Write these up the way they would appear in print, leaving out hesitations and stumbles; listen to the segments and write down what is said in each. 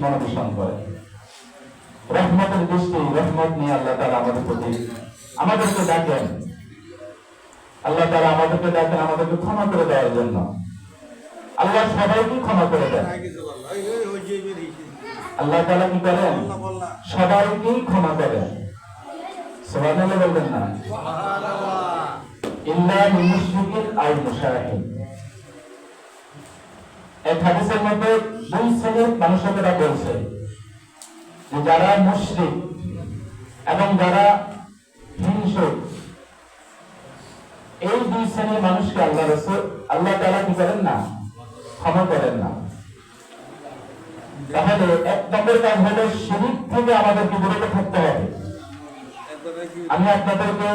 মনোবেশন করে। রহমতের দৃষ্টি, রহমত নিয়ে আল্লাহ তাআলা আমাদের প্রতি আমাদেরকে ডাকেন। আল্লাহ তাআলা আমাদেরকে ডাকেন আমাদেরকে ক্ষমা করে দেওয়ার জন্য। আল্লাহ সবাইকে ক্ষমা করে দেন। আল্লাহ তাআলা কি করেন? সবাইকেই ক্ষমা করেন। সুবহানাল্লাহ বলবেন না? ইল্লা লিল মুশরিকিন আও মুশাহিদ। এক হাদিসের মধ্যে দুই শ্রেণীর মানুষের কথা বলছে, যে যারা মুশরিক এবং যারা হিংসুক, এই দুই শ্রেণীর মানুষকে আল্লাহ তাআলা কি করেন না? ক্ষমা করেন না। তাহলে এক নম্বর কাজ হলো শিরক থেকে আমাদেরকে বিরত থাকতে হবে। আমি আপনাদেরকে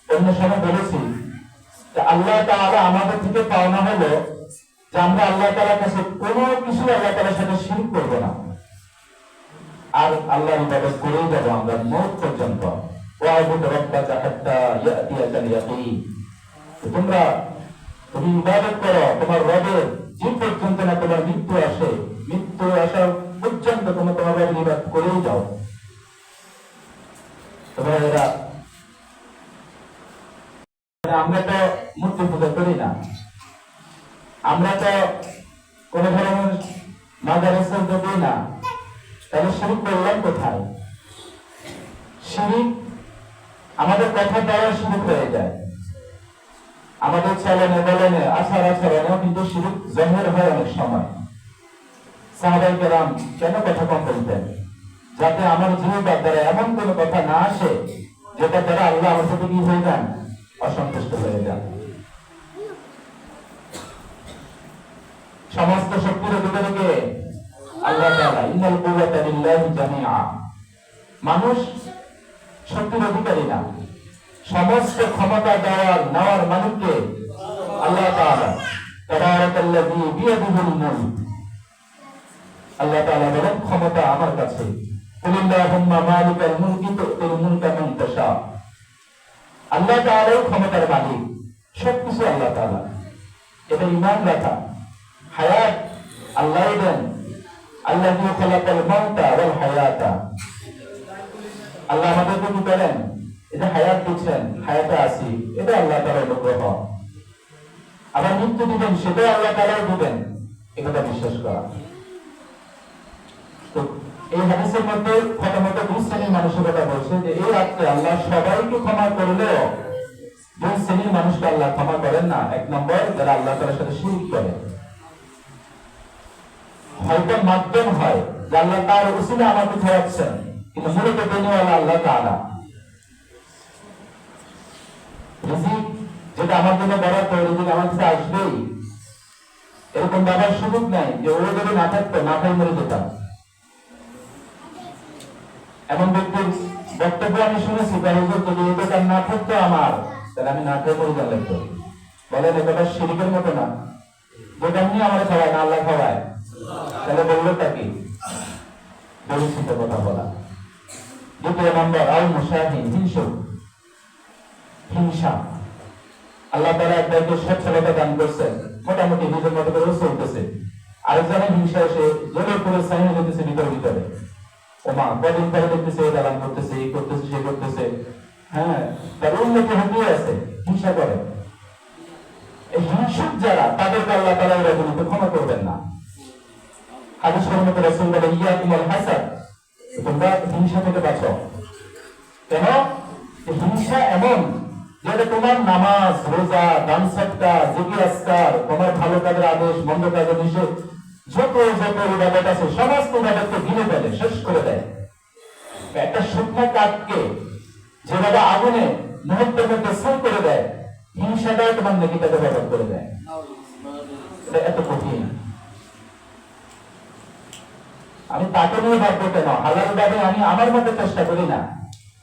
অন্য সময় বলেছি যে আল্লাহ তাআলা আমাদের থেকে পাওনা হলো যে আমরা আল্লাহ তাআলার কাছে কোনো কিছু আল্লাহ তাআলার সাথে শিরক করব না, আর আল্লাহর ইবাদত করেই যাব আমরা মওত পর্যন্ত। ওয়া'বুদ রাব্বাকা হাত্তা ইয়াতিয়াকাল ইয়াকিন। তুমি ইবাদত করো তোমার রবের যে পর্যন্ত না তোমার মৃত্যু আসে, মৃত্যু আসা পর্যন্ত তুমি তোমার রবের ইবাদত করেই যাও। তোমরা এরা আমরা তো মূর্তি পূজা করি না, আমরা তো কোন ধরনের মাজারে করি না, তাহলে শিরক করলাম কোথায়? শিরক আমাদের কথা দ্বারা শিরক হয়ে যায়, আমাদের চলনে বলনে আচার আচরণেও কিন্তু শিরক জাহির হয় অনেক সময়। সাহাবায়ে কেরাম কেন কথা কম বলতেন? যাতে আমার জিহ্বার দ্বারা এমন কোন কথা না আসে যেটা দ্বারা আল্লাহ আমার সাথে কি হয়ে যান? অসন্তুষ্ট হয়ে যান। সমস্ত শক্তির অধিকারীকে আল্লাহ তাআলা, ইন্নাল কুওয়াতা লিল্লাহি জামিআ। মানুষ শক্তির অধিকারী না, সমস্ত ক্ষমতা দেওয়ার নেওয়ার মালিককে আল্লাহ তাআলা। তাবারাকাল্লাযী বিয়াদিহিল মুলক। আল্লাহ তাআলা বলেন ক্ষমতা আমার কাছে। কুলিল্লাহুম্মা মালিকাল মুলকি তু'তিল মুলকা মান তাশা। আল্লাহ তাআলাই ক্ষমতার মালিক, সবকিছু আল্লাহ তাআলা। এটা ঈমান রাখা। হায়াত আল্লাহই দেন। আল্লাযী খালাকাল মাউতা ওয়াল হায়াতা। আল্লাহ আমাদেরকে কি করেন? এটা হায়াত দিচ্ছেন, হায়াতে আছি, এটা আল্লাহ তাআলার অনুগ্রহ। আবার মৃত্যু দিবেন, সেটাও আল্লাহ তাআলাই দিবেন, এটা বিশ্বাস করা। তো এই হাদিসের মধ্যে প্রথমত দুই শ্রেণীর মানুষের কথা বলছে, যে এই রাত্রে আল্লাহ সবাইকে ক্ষমা করলেও দুই শ্রেণীর মানুষকে আল্লাহ ক্ষমা করেন না। এক নম্বর, যারা আল্লাহ তাআলার সাথে শিরক করে। হয়তো মাধ্যম হয় যে আল্লাহ তার উসিলা আমাকে খাওয়াচ্ছেন, কিন্তু মূলত দেনওয়ালা আল্লাহ তাআলা। রিজিক যেটা আমার জন্য বরাদ্দ, রিজিক আমার কাছে আসবেই, এরকম ভাবার সুযোগ নাই যে ও যদি না থাকতো না খাই মরে যেতাম। এমন ব্যক্তির বক্তব্য আমি শুনেছি, তার হুজুর যদি এই দোকান না থাকতো আমার, তাহলে আমি না খেয়ে মরে গেলাম। বলেন এটা শিরকের মতো না? দোকান নিয়ে আমার খাওয়ায় না, আল্লাহ খাওয়ায়, তাহলে বললোটা কি? পরিচিত কথা বলা। দ্বিতীয় নম্বর, আল মুশাহিদ, হিংসুক, হিংসা। আল্লাহ তাআলা একজনকে সচ্ছলতা দান করছেন, মোটামুটি নিজের মতো করে চলতেছে, আরেকজনের হিংসা এসে জোরে করে সাইনে যেতেছে ভিতরে। ওমা কদিন পরে দেখতেছে এই দালান করতেছে, এই করতেছে, সে করতেছে, হ্যাঁ, তার উন্নতি হতেই আছে, হিংসা করে। এই হিংসুক যারা, তাদেরকে আল্লাহ তাআলা এরকম ক্ষমা করবেন না। হাদিসের মধ্যে রাসূল বলেন, ইয়াকুমুল হাসাদ, তোমরা হিংসা থেকে বাঁচো। কেন? হিংসা এমন যেটা তোমার নামাজ, রোজা, দান সাদকা, জিকির আজকার, তোমার ভালো কাজের আদেশ, মন্দ কাজের নিষেধ, যত ইবাদত আছে সমস্ত ইবাদতকে ভেঙে ফেলে, শেষ করে দেয়। একটা শুকনো কাঠকে যেভাবে আগুনে মুহূর্তের মধ্যে শেষ করে দেয়, হিংসাটাও তোমার নেকিটাকে ব্যবহার করে দেয়। এটা এত কঠিন। আমি তাকে নিয়ে ভাববো কেন? হালাল ভাবে আমি আমার মতো চেষ্টা করি না,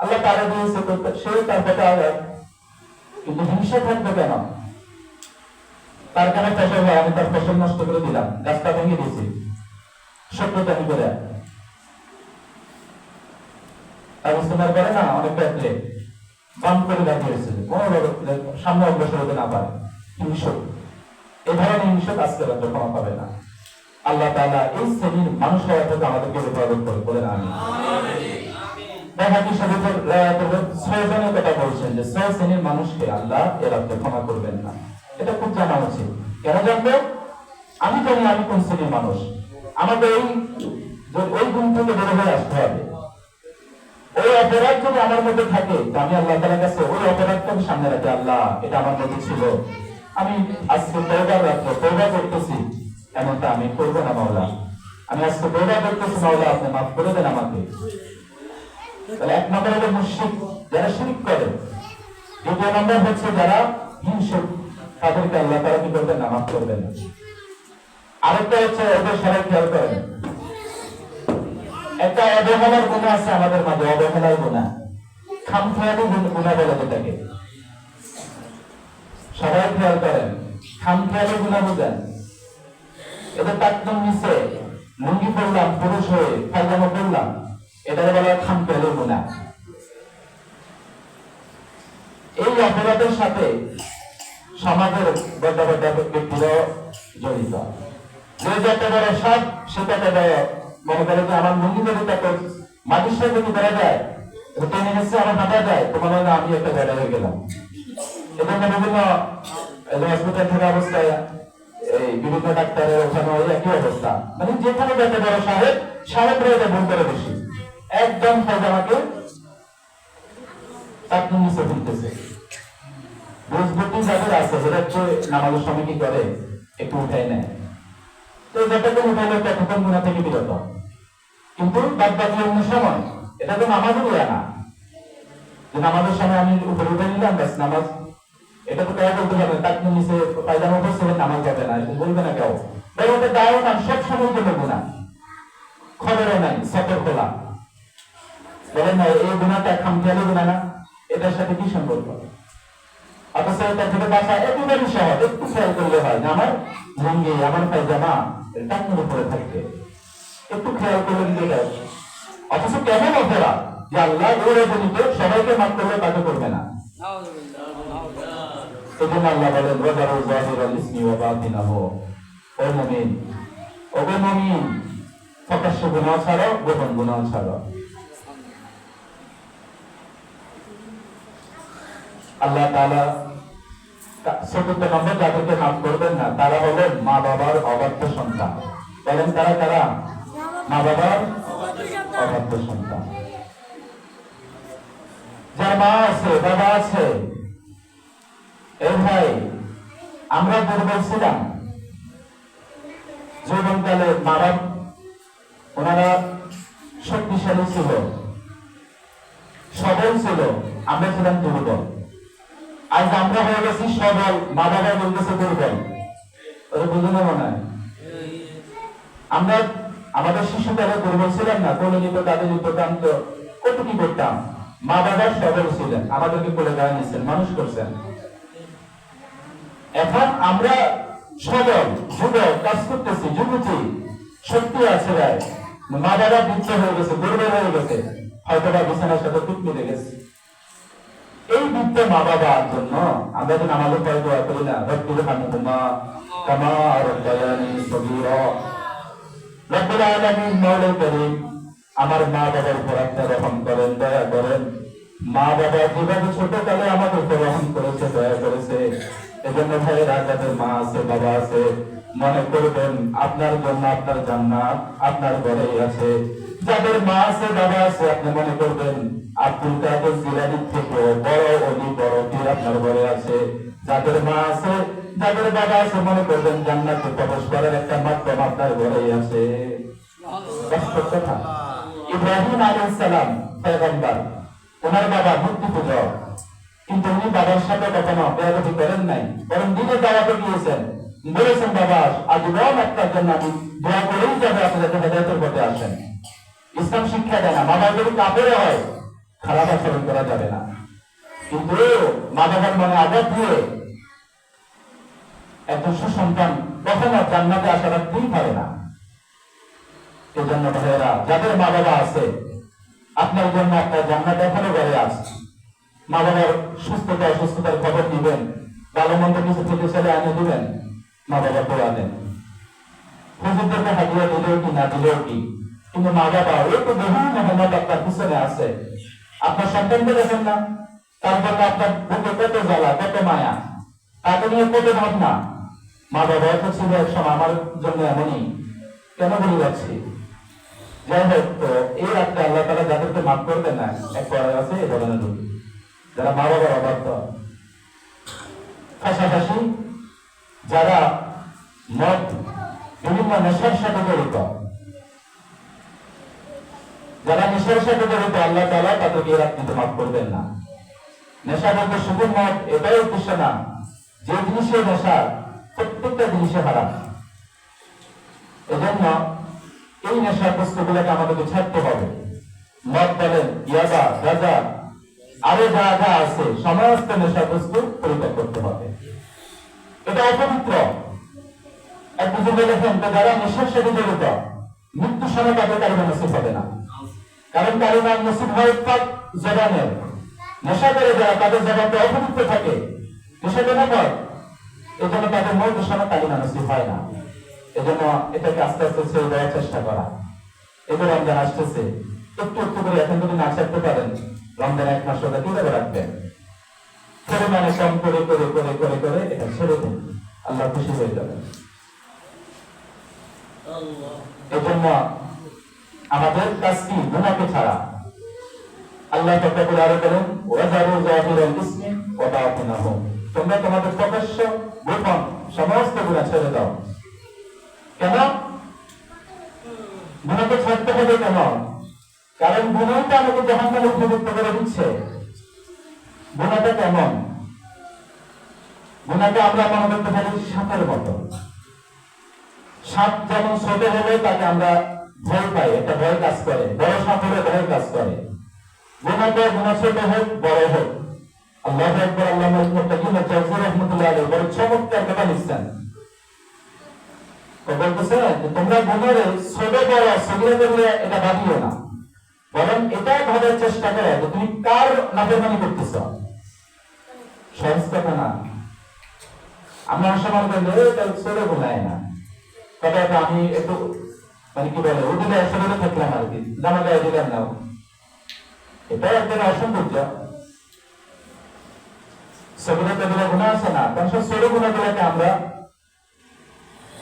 আল্লাহ তারা দিয়েছে সে তার কথা আলাদা, কিন্তু হিংসা থাকবে কেন? তার কেন ফসল হয়, আমি তার ফসল নষ্ট করে দিলাম, গাছটা ভেঙে দিয়েছি, সত্যতা কি করে? তার ইস্তেমার করে না অনেক ক্ষেত্রে বাম করে দাঁড়িয়েছে, কোনোভাবে সামনে অগ্রসর হতে না পারে। হিংসক, এ ধরনের হিংসক আজকে ক্ষমা পাবে না। আল্লাহ তাআলা এই শ্রেণীর মানুষ হওয়া থেকে আমাদেরকে হেফাজত করে, বলেন আমিন। হাদিস শরীফের রায়াতের 6 জনের কথা বলছেন যে 6 শ্রেণীর মানুষকে আল্লাহ এর রাতে ক্ষমা করবেন না। এটা খুব জানা উচিত। কেন জানবো? আমি জানি আমি কোন শ্রেণীর মানুষ। আমাদের ওই গুণ থেকে বের হয়ে আসতে হবে। ওই অপরাধ যদি আমার মধ্যে থাকে, আমি আল্লাহ তাআলার কাছে ওই অপরাধটাকে সামনে রাখি, আল্লাহ এটা আমার মধ্যে ছিল, আমি আজকে তওবা করতেছি, এমনটা আমি করব না মাওলা। আমি আজকে তওবা করতেছি মাওলা, আপনি মাফ করে দেন আমাকে। তাহলে এক নম্বর হলো মুশরিক, যারা শিরক করে। দ্বিতীয় নম্বর হচ্ছে যারা হিংসুক, তাদেরকে আল্লাহ তাআলা কি করবেন না, মাফ করবেন না। আরেকটা হচ্ছে ওদের সবাই খেয়াল করেন, একটা অবহেলার গুনাহ আছে আমাদের মাঝে, অবহেলার গুনাহ, খামখেয়ালি গুনাহ বলে যেটাকে। সবাই খেয়াল করেন, খামখেয়ালি গুনাহ বুঝেন? এটা তাকদম নিচে লুঙ্গি পরলাম, পুরুষ হয়ে পায়জামা পরলাম, এটা বলা খামখেয়ালি গুনাহ। এই অপরাধের সাথে সমাজের বড় বড় ব্যক্তিরাও জড়িত। যে যত বড় সাপ সে তত বড় মনে করে যে আমার লুঙ্গি যদি তত মাটির সাথে যদি বেড়া যায়, টেনে নিচ্ছে আমার হাঁটা যায়, তোমার হলে আমি একটা বেড়া হয়ে গেলাম। এজন্য বিভিন্ন হসপিটাল থাকা অবস্থায় এই বিভিন্ন ডাক্তারের ওখানে একই অবস্থা, মানে যেখানে যত বড় সাহেবরা এটা ভুল করে বেশি, একদম আমাকে তার নিচে ফেলতেছে। বুঝবুদ্ধি যাদের আছে, যেটা একটু নামাজের সময় কি করে, একটু উঠাই নেয়, তো যতক্ষণ উঠাইলে ততক্ষণ গুনাহ থেকে বিরত। কিন্তু বাদ বাকি অন্য সময় এটা তো নামাজও দেয় না, যে নামাজের সময় আমি উপরে উঠে নিলাম ব্যাস নামাজ, এটা তো কেউ বলতে পারবে তার নিচে পায়জামা পরছে নামাজ যাবে না, এটা বলবে না কেউ। তাই ওটা দায়ও না, সব সময় জন্য গুনাহ, খবরও নাই, সতর্ক খোলা। বলেন না এই গুনাহটা খামখেয়ালি গুনাহ না? এটার সাথে কি সম্পর্ক? অথচ এটা থেকে বাঁচা একেবারেই সহজ, একটু খেয়াল করলে হয় যে আমার লুঙ্গি, আমার পায়জামা টাকনুর উপরে থাকবে, একটু খেয়াল করলে দিতে যায়। অথচ কেমন অপরাধ যে আল্লাহ ওরে বলিত সবাইকে মাফ করলে তাকে করবে না। এজন্য আল্লাহ বলেন ওয়াজারু যাহিরাল ইসমি ওয়া বাতিনাহু, ও মুমিন, ও মুমিন, প্রকাশ্য গুনাহ ছাড়ো, গোপন গুনাহ ছাড়ো। আল্লাহ তাআলা চতুর্থ নম্বর যাদেরকে মাফ করবেন না তারা হলেন মা বাবার অবাধ্য সন্তান। বলেন তারা কারা? মা বাবার অবাধ্য সন্তান। যার মা আছে, বাবা আছে, এই ভাই আমরা দুর্বল ছিলাম যৌবনকালে, মা বাবা ওনারা শক্তিশালী ছিল, সবল ছিল, আমরা ছিলাম দুর্বল। আজ আমরা হয়ে গেছি সবল, মা বাবা বলতেছে দুর্বল। ওরা বুঝে না মনে হয়? আমরা আমাদের শিশুকালে দুর্বল ছিলাম না, কোলে নিত, কাঁধে নিত, টানত, কত কি করতাম। মা বাবা সবল ছিলেন, আমাদেরকে কোলে গায়ে নিচ্ছেন, মানুষ করছেন। এখন আমরা সবল, যুবক, কাজ করতেছি, যুবতী, শক্তি আছে গায়ে, মা বাবা বৃদ্ধ হয়ে গেছে, দুর্বল হয়ে গেছে, হয়তো বা বিছানার সাথে টুক মিলে গেছে। এই বৃদ্ধ মা বাবার জন্য আমরা যখন আমাদের পরে দোয়া করি না, রব্বির হামহুমা কামা রাব্বায়ানি সগীরা, রব্বুল আলামিন মাওলা করিম আমার মা বাবার উপর আপনি রহম করেন, দয়া করেন। মা বাবা যেভাবে ছোটকালে আমাদের উপর রহম করেছে, দয়া করেছে, এজন্য ভাইয়েরা যাদের মা আছে, বাবা আছে, মনে করবেন আপনার জন্য আপনার জান্নাত আপনার ঘরেই আছে। যাদের মা আছে, বাবা আছে, আপনি মনে করবেন আব্দুল কাদের জিলানীর থেকে বড় অলি, বড় পীর আপনার ঘরে আছে। যাদের মা আছে, যাদের বাবা আছে, মনে করবেন জান্নাতে প্রবেশ করার একটা মাধ্যম আপনার ঘরেই আছে। বাস্তব কথা। ইব্রাহিম আলাইহিস সালাম পয়গম্বর, ওনার বাবা মূর্তি পূজক, কিন্তু উনি বাবার সাথে কখনো বেয়াদবি করেন নাই, বরং দিনে দাওয়াতে গিয়েছেন, বলেছেন বাবা আজীবন আপনার জন্য আমি দোয়া করেই যাবে, আপনি যাতে হেদায়েতের পথে আসেন। ইসলাম শিক্ষা দেয় না, মা বাবা যদি কাফের হয় খারাপ আচরণ করা যাবে না, কিন্তু মা বাবার মনে আঘাত দিয়ে একজন সুসন্তান কখনো জান্নাতে আশা রাখতেই পারে না। এই জন্য ভাইয়েরা যাদের মা বাবা আছে, আপনার জন্য আপনার জান্নাত এখনো ঘরে আছে। মা বাবার সুস্থতা অসুস্থতার খবর দিবেন, ভালো মন্দ কিছু থেকে ছেলে আনে দিবেন, মা বাবা দোয়া দেন। হুজুরদেরকে হাদিয়া দিলেও কি না দিলেও কি, কিন্তু মা বাবা ওই তো বহু মেহনত আপনার পিছনে আছে। আপনার সন্তানকে দেখেন না, তারপর আপনার বুকে কত জ্বালা, কত মায়া, তাকে নিয়ে কত ভাবনা। মা বাবা তো ছিল এক সময় আমার জন্য এমনই, কেন বলে যাচ্ছি। যাই হোক, তো এই রাত্রে আল্লাহ তাআলা যাদেরকে মাফ করবেন না, এক পড়া আছে এই ধরনের লোক যারা মা বাবার অবাধ্য, পাশাপাশি যারা মদ বিভিন্ন নেশার সাথে জড়িত, যারা নেশার সাথে জড়িত, আল্লাহ তাআলা তাদেরকে এই রাত্রিতে মাফ করবেন না। নেশা বলতে শুধু মদ এটাই উদ্দেশ্য না, যে জিনিসে নেশা প্রত্যেকটা জিনিসে হারাম। এজন্য এই নেশার বস্তুগুলোকে আমাদেরকে ছাড়তে হবে। মদ বলেন, ইয়াবা, গাঁজা, আরো যা যা আছে সমস্ত নেশার বস্তু পরিত্যাগ করতে হবে। এটা অপবিত্র। এক বুঝে দেখেন, যারা নেশার সাথে জড়িত, মৃত্যুর সময় তাদের কারিমা নসিব হবে না। কারণ কারিমা নসিব হয় পাক জবানের। নেশা করে যারা, তাদের জবানটা অপবিত্র থাকে, নেশা কেন হয়, এই জন্য তাদের মৃত্যুর সময় কারিমা নসিব হয় না। এজন্য এটাকে আস্তে আস্তে ছেড়ে দেওয়ার চেষ্টা করা। এবার রমজান আসতেছে, একটু একটু করে এখন যদি না ছাড়তে পারেন, রমজান এক মাস ওটা কিভাবে রাখবেন, পরিমাণে কম করে করে করে করে করে এটা ছেড়ে দিন, আল্লাহ খুশি হয়ে যাবেন। এজন্য আমাদের কাজ কি, গুনাহকে ছাড়া। আল্লাহ তাআলা বলে আরো বলেন, ওয়াজারু যাহিরাল ইসমি ওয়া বাতিনাহু, তোমরা তোমাদের প্রকাশ্য গোপন সমস্ত গুনাহ ছেড়ে দাও। কেন গুনাহকে ছাড়তে হবে? কেন? কারণ গুনাহটা আমাকে জাহান্নামে উপযুক্ত করে দিচ্ছে। গুনাহটা কেমন? গুনাহকে আমরা মনে করতে পারি সাপের মতো। সাপ যেমন ছোট হলে তাকে আমরা ভয় পাই, একটা ভয় কাজ করে, বড় সাপ হলে ভয় কাজ করে। গুনাহটা গুনাহ ছোট হোক বড় হোক, আল্লাহু আকবার। আল্লামা ইবনে কাইয়্যিম আল-জাওযী রাহমাতুল্লাহ আলাইহি বড় চমৎকার কথা লিখছেন। বলতেছে তোমরা গুনাহে ছোট বড় সগীরা করলে এটা ভাবিও না, বরং এটা ভাবার চেষ্টা করো যে তুমি কার নাফরমানি করতেছ। সহজ কথা না। আমরা সমান করলে এটা ছোট গুনাহ না, তবে এটা আমি একটু মানে কি বলে ওদিকে আসলে থাকলাম আর কি, জামা গায়ে দিলাম না, এটা একটা অসম্ভব। সগীরা কবিরা গুনাহ আছে না, কারণ সব ছোট গুনাহগুলোকে আমরা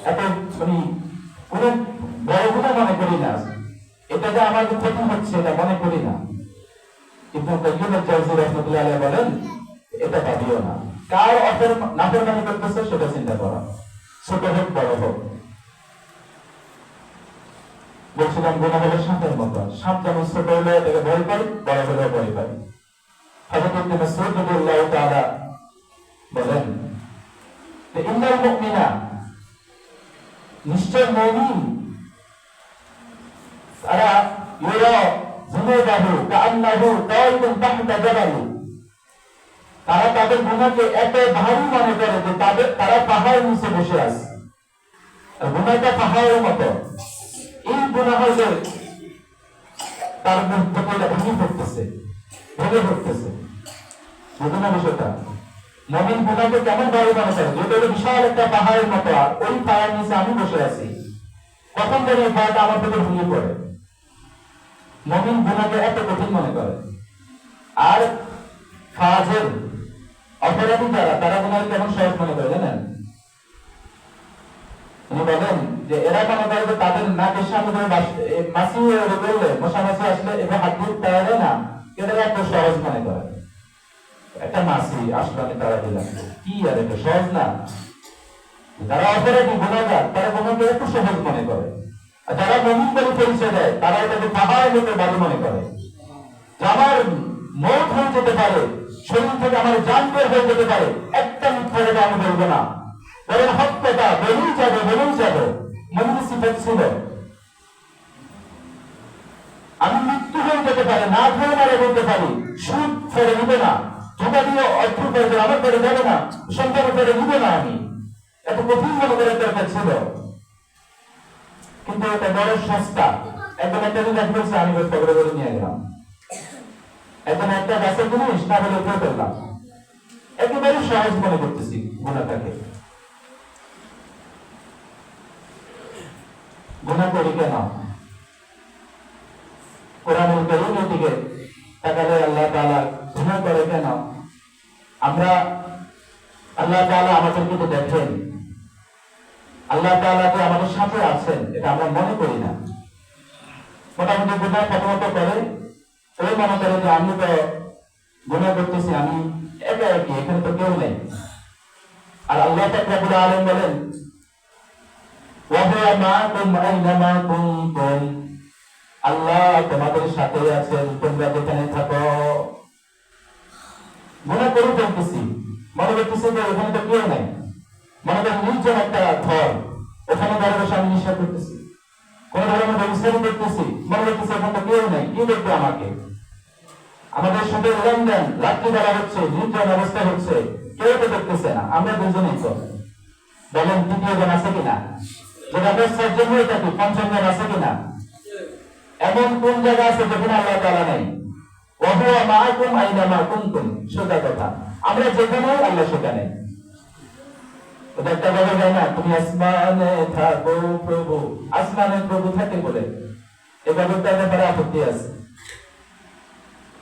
এত মানে কোন বড় গুনাহ মনে করি না, এটা যে আমাদের ক্ষতি হচ্ছে এটা মনে করি না। ইবনে কাইয়্যিম আল-জাওযী রাহমাতুল্লাহ আলাইহি বলেন, এটা ভাবিও না, কার নাফরমানি করতেছে সেটা চিন্তা করো, ছোট হোক বড় হোক। বলছিলাম গুনাহ হলো সাপের মতো, সাপ যেমন ছোট হলে এটাকে ভয় পাই, বড় হলেও ভয় পাই। হযরত ইবনে মাসউদ রাদিয়াল্লাহু তাআলা বলেন যে ইন্নাল মুমিনা, নিশ্চয় মুমিন, তারা ইউরা যুনুবাহু কাআন্নাহু তাইবুন তাহতা জাবাল, তারা তাদের গুনাহকে এত ভারী মনে করে যে তারা পাহাড়ের নিচে বসে আছে। আর গুনাহটা পাহাড়ের মতো, এই গুনাহ হলে তার মধ্যে ভেঙে পড়তেছে, ভেঙে পড়তেছে। বুঝুন না বিষয়টা। মুমিন গুনাহকে কেমন ভারী মনে করে, যেটা হলো বিশাল একটা পাহাড়ের মতো, আর ওই পাহাড়ের নিচে আমি বসে আছি, কখন যেন এই পাহাড়টা আমার থেকে ভেঙে পড়ে। মুমিন গুনাহকে এত কঠিন মনে করে। আর ফাজিল অপরাধী যারা, তারা গুনাহ কেমন সহজ মনে করে জানেন? উনি বলেন যে এরা মনে করে যে তাদের নাকের সামনে মাছি বললে, মশা মাছি আসলে এবার হাত দিয়ে তাড়া দেয় না, এটা এত সহজ মনে করে। একটা মাছি আসলে আমি তাড়া দিলাম, কি আর এটা সহজ না? যারা অপরাধী গুনাহগার, তারা গুনাহকে একটু সহজ মনে করে। আর যারা মুমিন বলে পরিচয় দেয়, তারা এটাকে পাহাড়ের মতো ভারী মনে করে। আমার মৌত হয়ে যেতে পারে, শরীর থেকে আমার জান বের হয়ে যেতে পারে, একটা মিথ্যা কথা আমি বলবো না, বরং হক কথা বলেই যাবো, বলেই যাবো। মুমিনের সিফাত ছিল আমি মৃত্যু হয়ে যেতে পারে, না ধরে মারা বলতে পারি, সুদ ফেরে নিবে না, ধোকা দিয়ে অর্থ ফেরে আমার ফেরে যাবে না, সন্তান ফেরে নিবে না। আমি এত কঠিন মনে করে দরকার ছিল, কিন্তু এটা বড় সস্তা। একদম একটা জিনিস বলছে, আমি খবরে করে নিয়ে গেলাম, একদম একটা গাছের জিনিস না বলে উঠে ফেললাম, একেবারে সহজ মনে করতেছি গুনাহটাকে। গুনাহ করি কেন? কোরআনুল কারীমের দিকে তাকালে আল্লাহ তাআলা গুনাহ করে কেন? আমরা আল্লাহ তাআলা আমাদেরকে তো দেখেন, আল্লাহ তাআলা যে আমাদের সাথে আছেন এটা আমরা মনে করি না। মোটামুটি গুনাহ প্রথমত করে ওই মনে করে যে আমি তো গুনাহ করতেছি, আমি একা একই, এখানে তো কেউ নেই। আর আল্লাহ পাক রব্বুল আলামিন বলেন ওয়া হুয়া মাআকুম আইনামা কুনতুম, আল্লাহ তোমাদের সাথে আছেন তোমরা যেখানে থাকো। গুনাহ করে ফেলতেছি, মনে করতেছি যে ওখানে তো কেউ নেই, মনে করেন নির্জন একটা ঘর, ওখানে ঘরে বসে আমি নিঃশ্বাস করতেছি, কোন ধরনের ব্যবস্থা করতেছি, মনে করতেছি ওখানে তো কেউ নেই, কি দেখবে আমাকে? আমাদের সাথে লেনদেন রাত্রি বেলা হচ্ছে, নির্জন অবস্থা হচ্ছে, কেউ তো দেখতেছে না, আমরা দুজনেই তো। বলেন তৃতীয় জন আছে কিনা? যদি আমরা ৬ জন হয়ে থাকি, ৫ম জন আছে কিনা? এমন কোন জায়গা আছে যেখানে আল্লাহ তাআলা নাই? ওয়া হুয়া মাআকুম আইনামা কুনতুম, সোজা কথা, আমরা যেখানে আল্লাহ সেখানে। ওটা একটা বলা যায় না, তুমি আসমানে থাকো প্রভু, আসমানে প্রভু থাকে বলে এভাবে তার ব্যাপারে আপত্তি আছে।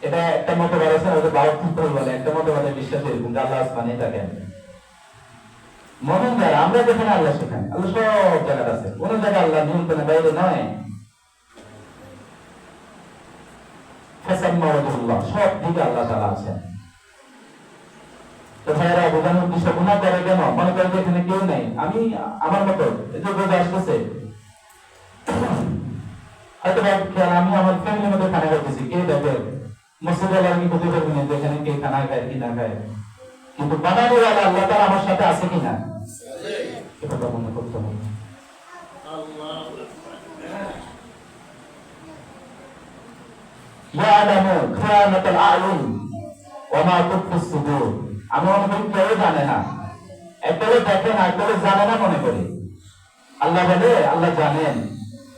এটা একটা মতবাদ আছে, ওদের বাউত্তর বলে, একটা মতবাদে বিশ্বাস এরকম আল্লাহ আসমানে থাকেন। মুমিন যারা, আমরা যেখানে আল্লাহ সেখানে, আল্লাহ সব জায়গায় আছে, কোন জায়গায় আল্লাহ নিয়ন্ত্রণের বাইরে নয়। ফাসাম্মা ওয়াজহুল্লাহ, সব দিকে আল্লাহ তাআলা আছেন। তো ভাইরা, বোঝানোর উদ্দেশ্য গুনাহ করে কেন? মনে করে যে এখানে কেউ নেই, আমি আমার মতো, এই যে বোঝা আসতেছে হয়তো আমি আমার ফ্যামিলির মধ্যে খানা খাইতেছি, কে দেখে মসজিদে আমি বুঝতে পারবো না যেখানে কে খানা খায় কি না খায়, কিন্তু বানানোর আল্লাহ তাআলা আমার সাথে আছে কিনা এটা তো মনে করতে হবে। ইয়ালামু খানাতাল আয়ুন ওয়া মা তুখফিস সুদূর, আমরা মনে করি কেউ জানে না, একবারে দেখে না, একবারে জানে না মনে করি। আল্লাহ বলে আল্লাহ জানেন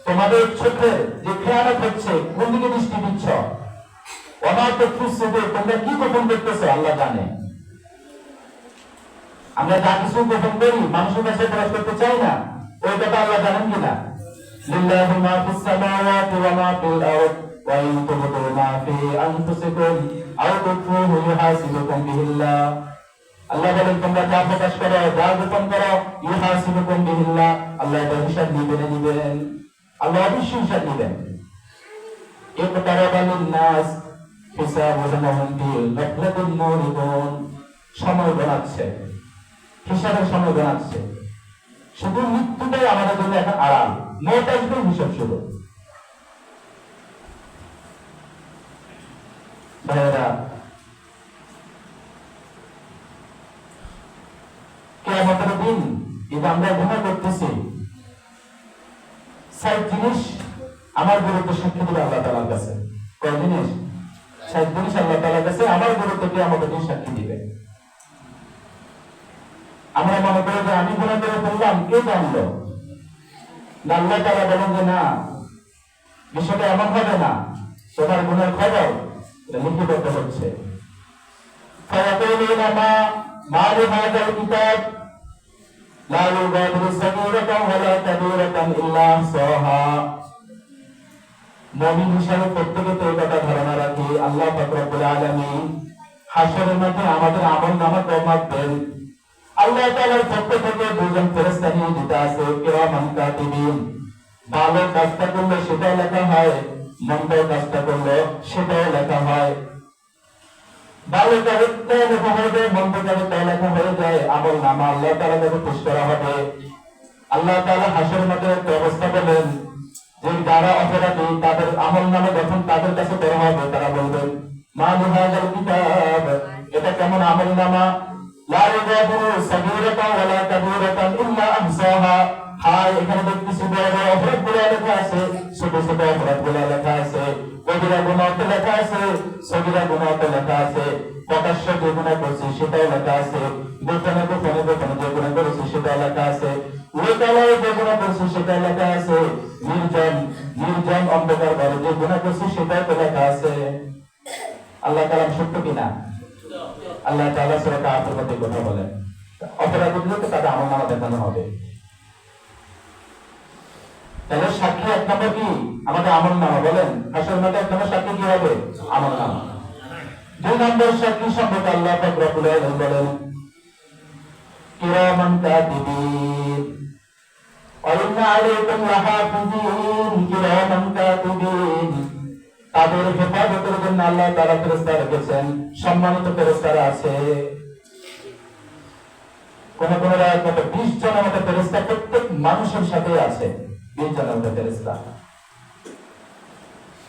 তোমাদের চোখে যে খেয়ানত হচ্ছে, কোন দিকে দৃষ্টি দিচ্ছ, ওয়া মা তুখফিস সুদূর, তোমরা কি গোপন করতেছো আল্লাহ জানে। আমরা যা কিছু গোপন করি, মানুষের কাছে প্রকাশ করতে চাই না, ওই কথা আল্লাহ জানেন কিনা? লিল্লাহি মা ফিস সামাওয়াতি ওয়া মা ফিল আরদ ওয়া ইন তুবদু মা ফি আনফুসিকুম আও তুখফুহু ইউহাসিবুকুম বিহিল্লাহ। আল্লাহ বলেন তোমরা যা প্রকাশ করো, যা গোপন করো, ইউহাসিবুকুম বিহিল্লাহ, আল্লাহ এর হিসাব নিবেন। আল্লাহ অবশ্যই হিসাব নিবেন। ইকতারাবা লিন-নাস হিসাবুহুম ওয়াহুম ফি গাফলাতিন মুরিদুন, সময় গণাচ্ছে, হিসাবের সময় গণাচ্ছে। শুধু মৃত্যুটাই আমাদের জন্য এখন আড়াল, নয়টা আসবে হিসাব শুরু। ভাইয়েরা, কিয়ামতের দিন এটা আমরা গুনাহ করতেছি, ৬০ জিনিস আমার বিরুদ্ধে সাক্ষী দিবে আল্লাহ তাআলার কাছে। কয় জিনিস? ৬০ জিনিস আল্লাহ তাআলার কাছে আমার বিরুদ্ধে কিয়ামতের দিন সাক্ষী দিবে। আমরা মনে করি যে আমি গুনাহ করে ফেললাম, কে জানলো? আল্লাহ তাআলা বলেন যে না, বিষয়টা এমন হবে না, তোমার গুনার খবর লিখিত হচ্ছে। ফায়াকুলুনা মা লিহাযাল কিতাব লা ইউগাদিরু সাগীরাতান ওয়ালা কাবীরাতান ইল্লা আহসাহা। মুমিন হিসেবে প্রত্যেকে তো এটা ধারণা রাখি, আল্লাহ পাক রব্বুল আলামিন হাশরের মাঠে আমাদের আমলনামা কমাবেন। আল্লাহ তাআলার পক্ষ থেকে দুজন ফেরেশতা নিয়ে দিতে আছে, কিরামান কাতিবিন। ভালো কাজটা করলে সেটাও লেখা হয়, মন্দ কাজটা করলে সেটাও লেখা হয়। ভালো কাজটা লেখা হয়ে যায়, মন্দ কাজটা লেখা হয়ে যায়, আমলনামা আল্লাহ তাআলার কাছে পেশ করা হবে। আল্লাহ তাআলা হাশরের মাঠে একটা অবস্থা বলেন যে যারা অপরাধী তাদের আমলনামা যখন তাদের কাছে দেওয়া হবে, তারা বলবেন মা লিহাযাল কিতাব, এটা কেমন আমলনামা, লা ইউগাদিরু সাগীরাতান ওয়ালা কাবীরাতান ইল্লা আহসাহা। হায়, এখানে দেখতেছি বড় বড় অপরাধগুলো লেখা আছে, ছোট ছোট অপরাধগুলো লেখা আছে, কবিরা গুনাহ লেখা আছে, সগীরা গুনাহ লেখা আছে, প্রকাশ্য যে গুনাহ করছি সেটাও লেখা আছে, গোপনে যে গুনাহ করেছি সেটাও লেখা আছে, ওইতলায় যে গুনাহ করছি সেটাও লেখা আছে, নির্জন অন্ধকার ঘরে যে গুনাহ করছি সেটাও তো লেখা আছে। আল্লাহ কালাম সত্য কিনা? আল্লাহ তাআলা সূরা কাহফের মধ্যে কথা বলেন, অপরাধীদেরকে তাদের আমলনামা দেখানো হবে। তাহলে হবে আমলনামা। বলেন হাসর মাঠে এক নম্বর সাক্ষী কি হবে? আমলনামা। 2 নম্বর সাক্ষী সম্পর্কে আল্লাহ পাক রব্বুল আলামিন বলেন কিরামান কাতিবিন ওয়া ইন্না আলাইকুম লাহাফিজিন কিরামান কাতিবিন। তাদের হেফাজতের জন্য আল্লাহ তাআলা ফেরেশতা রেখেছেন, সম্মানিত ফেরেশতারা আছে। কোন কোন রায়ের মতো 20 জনের মতো ফেরেশতা প্রত্যেক মানুষের সাথে আছে। 20 জনের মতো ফেরেশতা।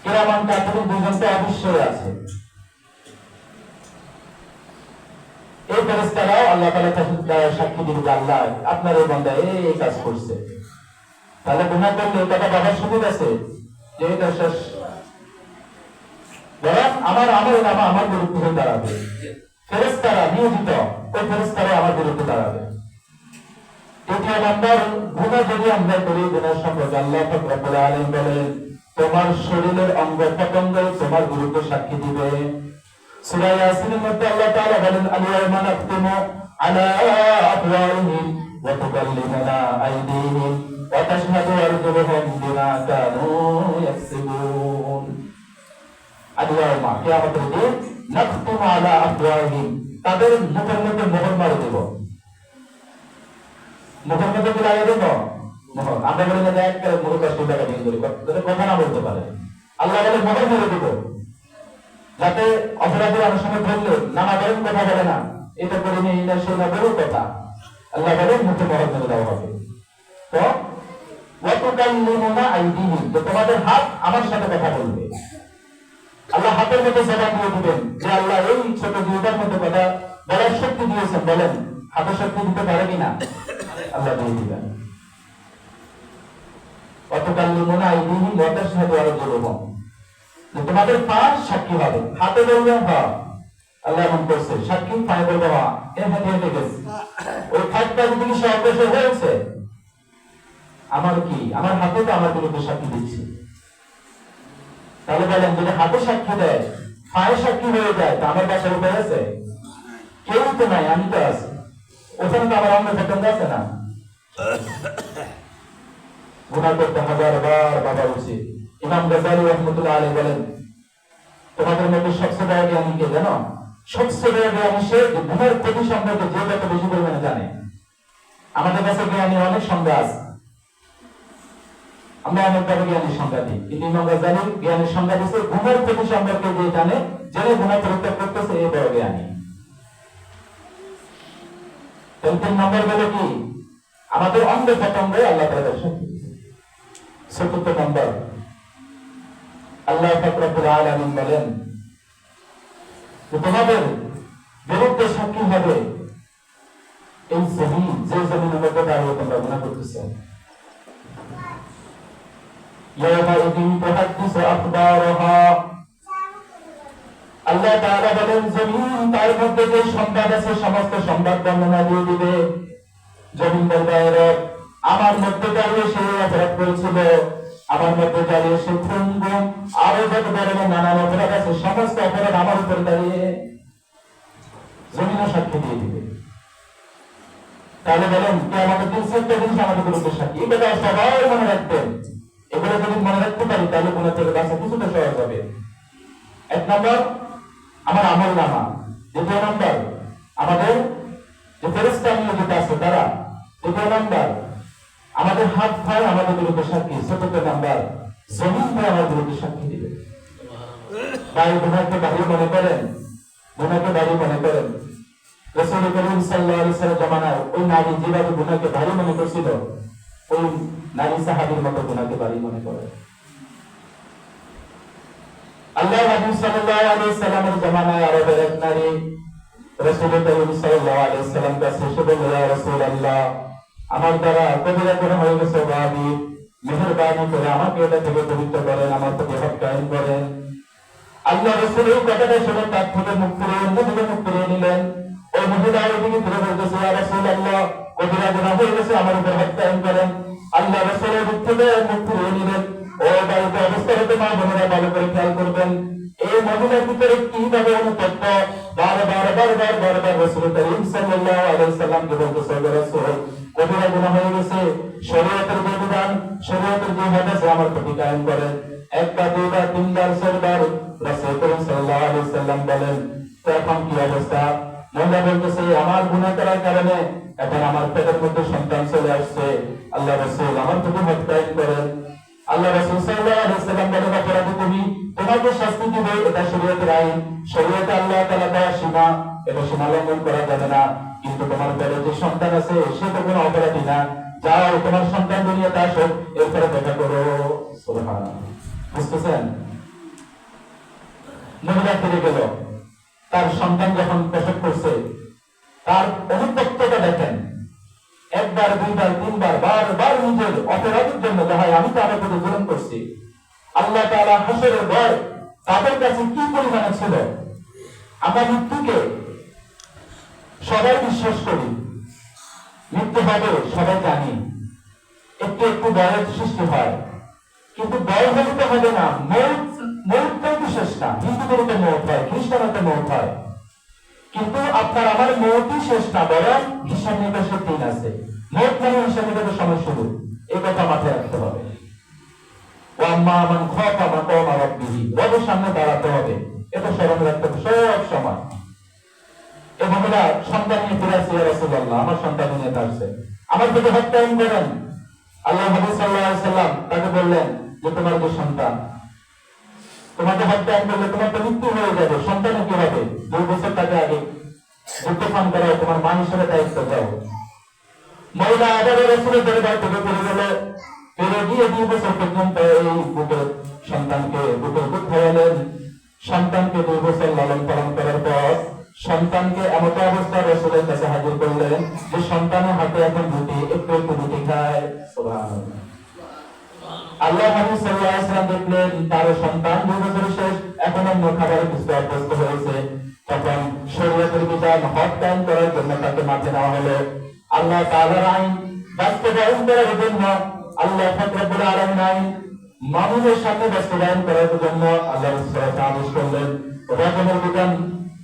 কিরামান কাতিবিন 2 জন তো অবশ্যই আছে। এই ফেরেশতারাও আল্লাহ তাআলা সাক্ষী দিবে যে আল্লাহ আপনার এই বান্দা এই কাজ করছে। তাহলে গুনাহ করলে এটা বাবার সুযোগ আছে যে এটা শেষ, বরং আমার নামা আমার বিরুদ্ধে দাঁড়াবে। ফেরেশতারা নিয়োজিত, ওই ফেরেশতারা আমার বিরুদ্ধে দাঁড়াবে। 3 নম্বর, গুনাহ যদি আমরা করি, গুনাহ সম্পর্কে আল্লাহ পাক রব্বুল আলামিন বলেন তোমার শরীরের অঙ্গ প্রত্যঙ্গ তোমার বিরুদ্ধে সাক্ষী দিবে। সূরা ইয়াসিনের মধ্যে আল্লাহ তাআলা বলেন আল-ইয়াওমা নাখতিমু আলা আফওয়াহিহিম ওয়া তুকাল্লিমুনা আইদিহিম ওয়া তাশহাদু আরজুলুহুম বিমা কানু ইয়াকসিবুন। আল-ইয়াওমা কিয়ামতের দিন নাখতিমু আলা আফওয়াহিহিম, তাদের মুখের মধ্যে মোহর মারে দেব। মুখের মধ্যে কি লাগিয়ে দেব? মোহর। আমরা বলি না এক করে মোহর 10 টাকা দিয়ে দিই, কথা না বলতে পারে। আল্লাহ বলে মোহর মেরে দেব, যাতে অপরাধীরা আমার সঙ্গে ধরলে নানা ধরনের কথা বলে না, এটা করে নিয়ে এটা সে না বলে কথা। আল্লাহ বলে মুখে মোহর মেরে দেওয়া হবে। তো ওয়াতুকাল্লিমুনা আইদিহিম, তো তোমাদের হাত আমার সাথে কথা বলবে। আল্লাহ হাতের মধ্যে জবান দিয়ে দিবেন যে আল্লাহ এই ছোট জীবটার মধ্যে কথা বলার শক্তি দিয়েছেন, বলেন হাতের শক্তি দিতে পারে কিনা? আল্লাহ দিয়ে দিবেন। ওয়াতুকাল্লিমুনা আইদিহিম ওয়া তাশহাদু আরজুলুহুম, তোমাদের পা সাক্ষী হবে। হাতে বলবে হ্যাঁ আল্লাহ এমন করছে, সাক্ষী পায়ে বলবে হ্যাঁ এর হাতে হেঁটে গেছে। ওই ফাঁকটা যদি সে অগ্রসর হয়েছে, আমার কি, আমার হাতে তো আমার বিরুদ্ধে সাক্ষী দিচ্ছে। তাহলে বলেন যদি হাতে সাক্ষী দেয়, পায়ে সাক্ষী হয়ে যায়, তা আমার বাসার উপায় আছে? কেউ তো নাই, আমি তো আছি। ওখানে তো আমার অন্য প্রত্যঙ্গ আছে না। গুনাহ করতে হাজার বার বাবা উচিত। ইমাম গাজ্জালী রাহমাতুল্লাহ আলাইহি বলেন তোমাদের মধ্যে সবচেয়ে বড় জ্ঞানী কে জানো? সবচেয়ে বড় জ্ঞানী সে যে গুনাহের প্রতি সম্পর্কে যে যত বেশি পরিমাণে জানে। আমাদের কাছে জ্ঞানী অনেক সংজ্ঞা আছে, আমরা অনেক ভাবে জ্ঞানীর সংজ্ঞা দিই, কিন্তু ইমাম গাজ্জালী জ্ঞানের সংজ্ঞা দিচ্ছে গুনাহের প্রতি সম্পর্কে যে জানে, জেনে গুনাহ পরিত্যাগ করতেছে, এই বড় জ্ঞানী। 3 নম্বর বলে কি আমাদের অঙ্গ প্রত্যঙ্গে আল্লাহ তাআলা সাক্ষী দিয়েছেন। 4 নম্বর আল্লাহ পাক রব্বুল আলামিন বলেন তোমাদের বিরুদ্ধে সাক্ষী হবে এই জমিন, যে জমিনের মধ্যে দাঁড়িয়ে তোমরা গুনাহ করতেছো। ইয়াউমাইযিন তুহাদ্দিসু আখবারহা, আল্লাহ তাআলা বলেন জমিন তার মধ্যে যে সংবাদ আছে সমস্ত সংবাদ বর্ণনা দিয়ে দিবে। জমিন বলবে আমার মধ্যে দাঁড়িয়ে সে অপরাধ করেছিল, আমার মধ্যে দাঁড়িয়ে সে খুন গুম আরো যত ধরনের নানান অপরাধ আছে সমস্ত অপরাধ আমার উপরে দাঁড়িয়ে জমিনও সাক্ষী দিয়ে দিবে। তাহলে বলেন কিয়ামতের দিন 7টা জিনিস আমাদের বিরুদ্ধে সাক্ষী। এটা সবাই মনে রাখবেন। এগুলো যদি মনে রাখতে পারি তাহলে গুনাহ থেকে বাঁচা কিছুটা সহজ হবে। 1 নম্বর আমার আমলনামা। 2 নম্বর আমাদের যে ফেরেশতা নিয়োজিত আছে তারা। 3 নম্বর আমাদের হাত ভাই আমাদের বিরুদ্ধে সাক্ষী। 4 নম্বর জমিন ভাই আমাদের বিরুদ্ধে সাক্ষী দিবে। ভাই গুনাহকে ভারী মনে করেন, গুনাহকে ভারী মনে করেন। রাসূল করিম সাল্লাল্লাহু আলাইহি ওয়াসাল্লাম জামানায় ওই নারী যেভাবে গুনাহকে ভারী মনে করছিল, ওই নারী সাহাবীর মতো গুনাহকে ভারী মনে করে। আল্লাহ নবী সাল্লাল্লাহু আলাইহি ওয়াসাল্লামের জামানায় আরবের এক নারী রাসূল করিম সাল্লাল্লাহু আলাইহি ওয়াসাল্লাম কাছে এসে বলল, ইয়া রাসূলুল্লাহ আমার দ্বারা কবিরা গুনাহ হয়ে গেছে, ভাবি মেহেরবানি করে আমাকে এটা থেকে পবিত্র করেন, আমার প্রতি হক কায়েম করেন। আল্লাহ রাসূল এই কথাটা শুনে তার থেকে মুখ ফিরিয়ে অন্য দিকে মুখ ফিরিয়ে নিলেন। ওই মহিলা ওইদিকে ফিরে বলতেছে, ইয়া রাসূলুল্লাহ কবিরা গুনাহ হয়ে গেছে, আমার উপর হক কায়েম করেন। আল্লাহ রাসূলের দিক থেকে মুখ ফিরিয়ে নিলেন। ও বাড়িতে অবস্থা হতে মা বোনেরা ভালো করে খেয়াল করবেন। এই মহিলার ভিতরে কিভাবে অনুতপ্ত বারবার রাসূল করিম সাল্লাল্লাহু আলাইহি ওয়াসাল্লামকে বলতেছে, ও রাসূল কবিরা গুনাহ হয়ে গেছে, শরীয়তের যে বিধান, শরীয়তের যে হাদিস আমার প্রতি কায়েম করেন। একবার দুইবার তিনবার চারবার রাসূল করিম সাল্লাল্লাহু আলাইহি ওয়াসাল্লাম বলেন, তো এখন কি অবস্থা? মহিলা বলতেছে, আমার গুনাহ করার কারণে এখন আমার পেটের মধ্যে সন্তান চলে আসছে, আল্লাহ রাসূল আমার প্রতি হত্যায় করেন। আল্লাহ রাসূল সাল্লাল্লাহু আলাইহি ওয়াসাল্লাম বলেন, অপরাধী তুমি, তোমাকে শাস্তি দিবে, এটা শরীয়তের আইন, শরীয়তে আল্লাহ তাআলা দেওয়া সীমা, এটা সীমা লঙ্ঘন করা যাবে না। কিন্তু তোমার পেটে যে সন্তান আছে সে তো কোনো অপরাধী না, যাও তোমার সন্তান দুনিয়াতে আসুক, এরপরে দেখা করো। সুবহানাল্লাহ, বুঝতেছেন? মহিলা ফিরে গেল, তার সন্তান যখন প্রসব করছে তার অনুতপ্ততা দেখেন, একবার দুইবার তিনবার বারবার নিজের অপরাধের জন্য দেখায়, আমি তো আমার প্রতি জুলুম করছি। আল্লাহ তাআলা হাসরের ভয় তাদের কাছে কি পরিমাণে ছিল। আমরা মৃত্যুকে সবাই বিশ্বাস করি, মৃত্যু হবে সবাই জানি, একটু একটু ভয়ের সৃষ্টি হয়, কিন্তু ভয় হলে তো হবে না। মৌতটাই বিশেষ না, হিন্দুদের তো মৌত হয়, খ্রিস্টানদের মৌত হয়, কিন্তু আপনার আমার মৌতই শেষ না, বরং হিসাব নিকাশের দিন আছে। মৌত মানে হিসাব নিকাশের সময় শুরু, এই কথা মাথায় রাখতে হবে। রবের সামনে দাঁড়াতে হবে, এটা স্মরণ রাখতে হবে সব সময়। এই মহিলা সন্তান নিয়ে ফিরে আসছে, ইয়া রাসূলুল্লাহ আমার সন্তান নিয়ে আসছে, আমার প্রতি হত্যায়ন করেন। আল্লাহ নবী সাল্লাল্লাহু আলাইহি ওয়াসাল্লাম তাকে বললেন যে তোমার যে সন্তান, তোমাকে হত্যায়ন করলে তোমার তো মৃত্যু হয়ে যাবে, সন্তানের কি হবে? 2 বছর তাকে আগে যুদ্ধপান করাও, তোমার মা হিসেবে দায়িত্ব দাও। মহিলা আবার রাসূলের দরবার থেকে ফিরে গেল, ফিরে গিয়ে 2 বছর পর্যন্ত এই বুকের সন্তানকে বুকের দুধ খাওয়ালেন। সন্তানকে 2 বছর লালন পালন করার পর সন্তানকে এমন অবস্থা রাসূলের কাছে হাজির করলেন যে সন্তানের হাতে এখন রুটি, একটু একটু রুটি খায়। সুবহানাল্লাহ। আল্লাহ নবী সাল্লাল্লাহু আলাইহি ওয়াসাল্লাম দেখলেন তার সন্তান 2 বছর শেষ, এখন অন্য খাবারের কিছু অভ্যস্ত হয়েছে, তখন শরীয়তের বিধান হত্যায়ন করার জন্য তাকে মাঠে নেওয়া হলো। আল্লাহ তাআলার আইন বাস্তবায়ন করার জন্য, আল্লাহ পাক রব্বুল আলামিন আইন মানুষের সামনে বাস্তবায়ন করার জন্য আল্লাহ রাসূল আদেশ করলেন। রজমের বিধান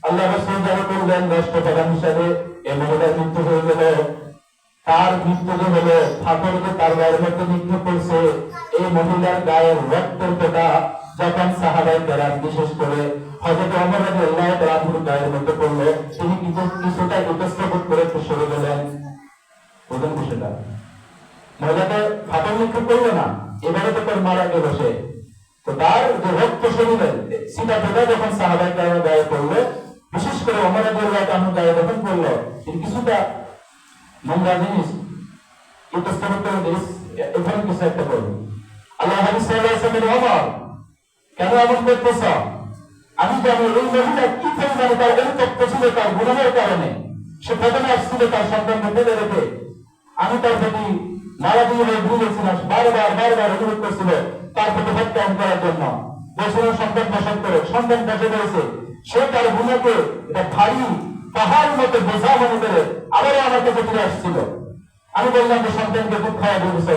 আল্লাহ রাসূল জারি করলেন রাষ্ট্রপ্রধান হিসেবে। এই মহিলার মৃত্যু হয়ে গেল, তার মৃত্যু হলো পাথর যে তার গায়ের মধ্যে নিক্ষেপ করছে, এই মহিলার গায়ের রক্তের ফোঁটা যখন সাহাবায়ে কেরাম বিশেষ করে হযরত ওমর রাদিয়াল্লাহু তাআলা আনহুর গায়ের মধ্যে পড়লো, তিনি কিছুটা ইতস্তত করে সরে গেলেন। বুঝলেন বিষয়টা? মহিলাকে পাথর নিক্ষেপ করলো না, এবারে তো তার মারা গেল সে, তো তার যে রক্ত শরীরে সিটা ফোঁটা যখন সাহাবায়ে কেরামের গায়ে পড়লো, বিশেষ করে ওমর রাদিয়াল্লাহু তাআলা গায়ে যখন পড়লো, তিনি কিছুটা নোংরা জিনিস ইতস্তত করে দিস, এখানে কিছু একটা করবে। আল্লাহ হাবিব সাল্লাল্লাহু আলাইহি ওয়াসাল্লাম, ওমর কেন এমন করতেছ? আমি জানি এই মহিলা কি পরিমাণে তার অনুতপ্ত ছিল তার গুনাহের কারণে, সে প্রথমে আসছিল তার সন্তানকে ফেলে রেখে, আমি তার প্রতি নারাজি হয়ে ভুলেছিলাম, বারবার অনুরোধ করছিল তার প্রতি হত্যায়ন করার জন্য। বলছিলাম সন্তান প্রসব করে, সন্তান প্রসব হয়েছে, সে তার গুনাহকে এটা ভারী পাহাড় মতো বোঝা মনে করে আবারও আমার কাছে ফিরে আসছিল। আমি বললাম যে সন্তানকে দুধ খাওয়া 2 বছর,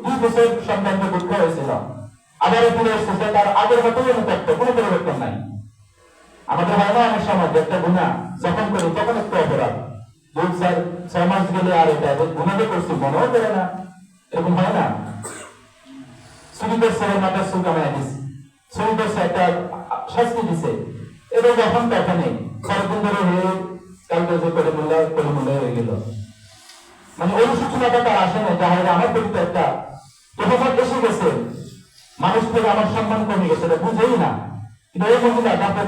2 বছর সন্তানকে দুধ খাওয়াইছিল, আবারও ফিরে এসেছে তার আগের মতোই অনুতপ্ত, কোনো পরিবর্তন নাই। আমাদের হয় না অনেক সময় একটা গুনাহ যখন করি তখন একটু অপরাধ, 2-4 মাস গেলে আর এটা গুনাহকে করছি মনেও করে না, এরকম হয় না? চুরি করছে, মাথার চুল কামাই দিচ্ছে, চুরি করছে, একটা শাস্তি দিছে, এটা যখন তখনই কয়েকদিন ধরে হয়ে কালকে যে কলিমুল্লাহ হয়ে গেল, মানে ওই সূচনাটা তার আসে না, যাহলে আমার প্রতি একটা প্রভাব এসে গেছে, মানুষ থেকে আমার সম্মান কমে গেছে, এটা বুঝেই না। কিন্তু এই মহিলা দাপে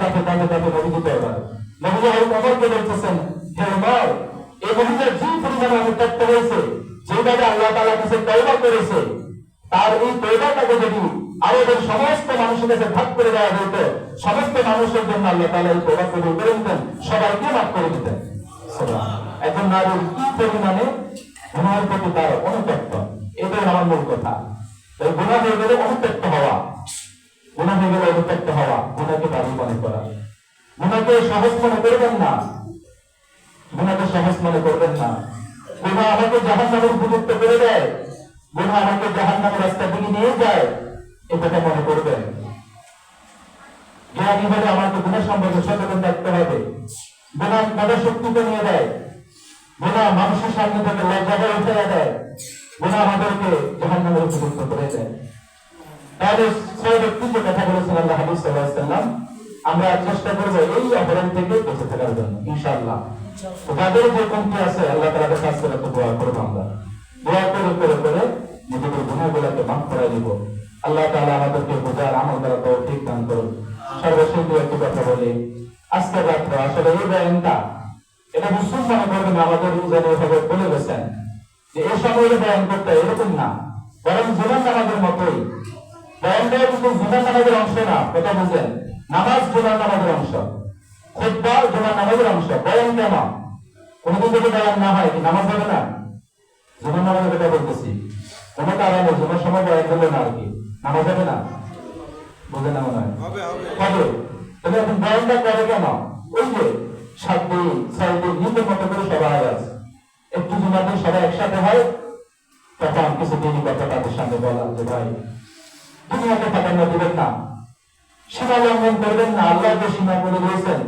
নবীজি দরবার, নবীজি ওমরকে বলতেছেন, হে ওমর, এই মহিলার যে পরিমাণে অনুতপ্ত হয়েছে, যেভাবে আল্লাহ তাআলার কাছে তওবা করেছে, তার এই তওবাটাকে যদি আরবের সমস্ত মানুষের কাছে ভাগ করে দেওয়া হতো, সমস্ত মানুষের জন্য আল্লাহ তাআলা এই তওবা কবুল করে নিতেন, সবাইকে মাফ করে দিতেন। এখন নারীর কি পরিমাণে গুনাহের প্রতি তার অনুতপ্ত, এটাই আমার মূল কথা। তাই গুনাহ হয়ে গেলে অনুতপ্ত হওয়া, গুনাহ হয়ে গেলে অনুতপ্ত হওয়া, গুনাহকে ভারী মনে করা, গুনাহকে সহজ মনে করবেন না, গুনাহকে সহজ মনে করবেন না। গুনাহ আমাকে জাহান্নামের উপযুক্ত করে দেয়, গুনাহ আমাকে জাহান্নামের রাস্তা দিকে নিয়ে যায়, এটা মনে করবেন। জ্ঞানী হলে আমাকে গুনাহ সম্পর্কে সচেতন থাকতে হবে। গুনাহ মনের শক্তিকে নিয়ে দেয়, গুনাহ মানুষের সামনে থেকে লজ্জাকে উঠে দেয়, গুনাহ আমাদেরকে জাহান্নামের উপযুক্ত করে দেয়। তাহলে 6 ব্যক্তি যে কথা বলেছেন আল্লাহ হাবিব সাল্লাল্লাহু আলাইহি ওয়াসাল্লাম, আমরা চেষ্টা করব এই অপরাধ থেকে বেঁচে থাকার জন্য ইনশাআল্লাহ। তো তাদের যে কমতি আছে আল্লাহ তাআলার কাছে করে দোয়া করব, আমরা দোয়া করে নিজেদের গুনাহগুলোকে মাফ করে দিব। আল্লাহ তাআলা আমাদেরকে বোঝার আমল করার তৌফিক দান করুন। সর্বশেষ একটি কথা বলি, আজকে রাত্রে আসলে এই বয়ানটা এটা মুসলিম মনে করবেন আমাদের ভাবে বলে গেছেন যে এই সময় বয়ান করতে এরকম না, বরং জীবন নামাজের মতোই। বয়ানটা কিন্তু জীবন নামাজের অংশ না, কথা বুঝেন। নামাজ জীবন নামাজের অংশ, খুতবা জীবন নামাজের অংশ। বয়ান কেন? কোনদিন যদি বয়ান না হয় কি নামাজ হবে না? জীবন নামাজের কথা বলতেছি, কোনো কারণে জীবন সময় বয়ান হলো না আর কি নামাজ হবে না? বুঝে না মনে হয় হবে। তাহলে এখন বয়ানটা করে কেন? ওই যে 7 দিন 6 দিন নিজের মতো করে সবাই আছে, একটু জুমাতে সবাই একসাথে হয়, তখন কিছু দিনই কথা তাদের সামনে বলা যে ভাই দুনিয়াকে প্রাধান্য দিবেন না, সীমা লঙ্ঘন করবেন না। আল্লাহ যে সীমা বলে দিয়েছেন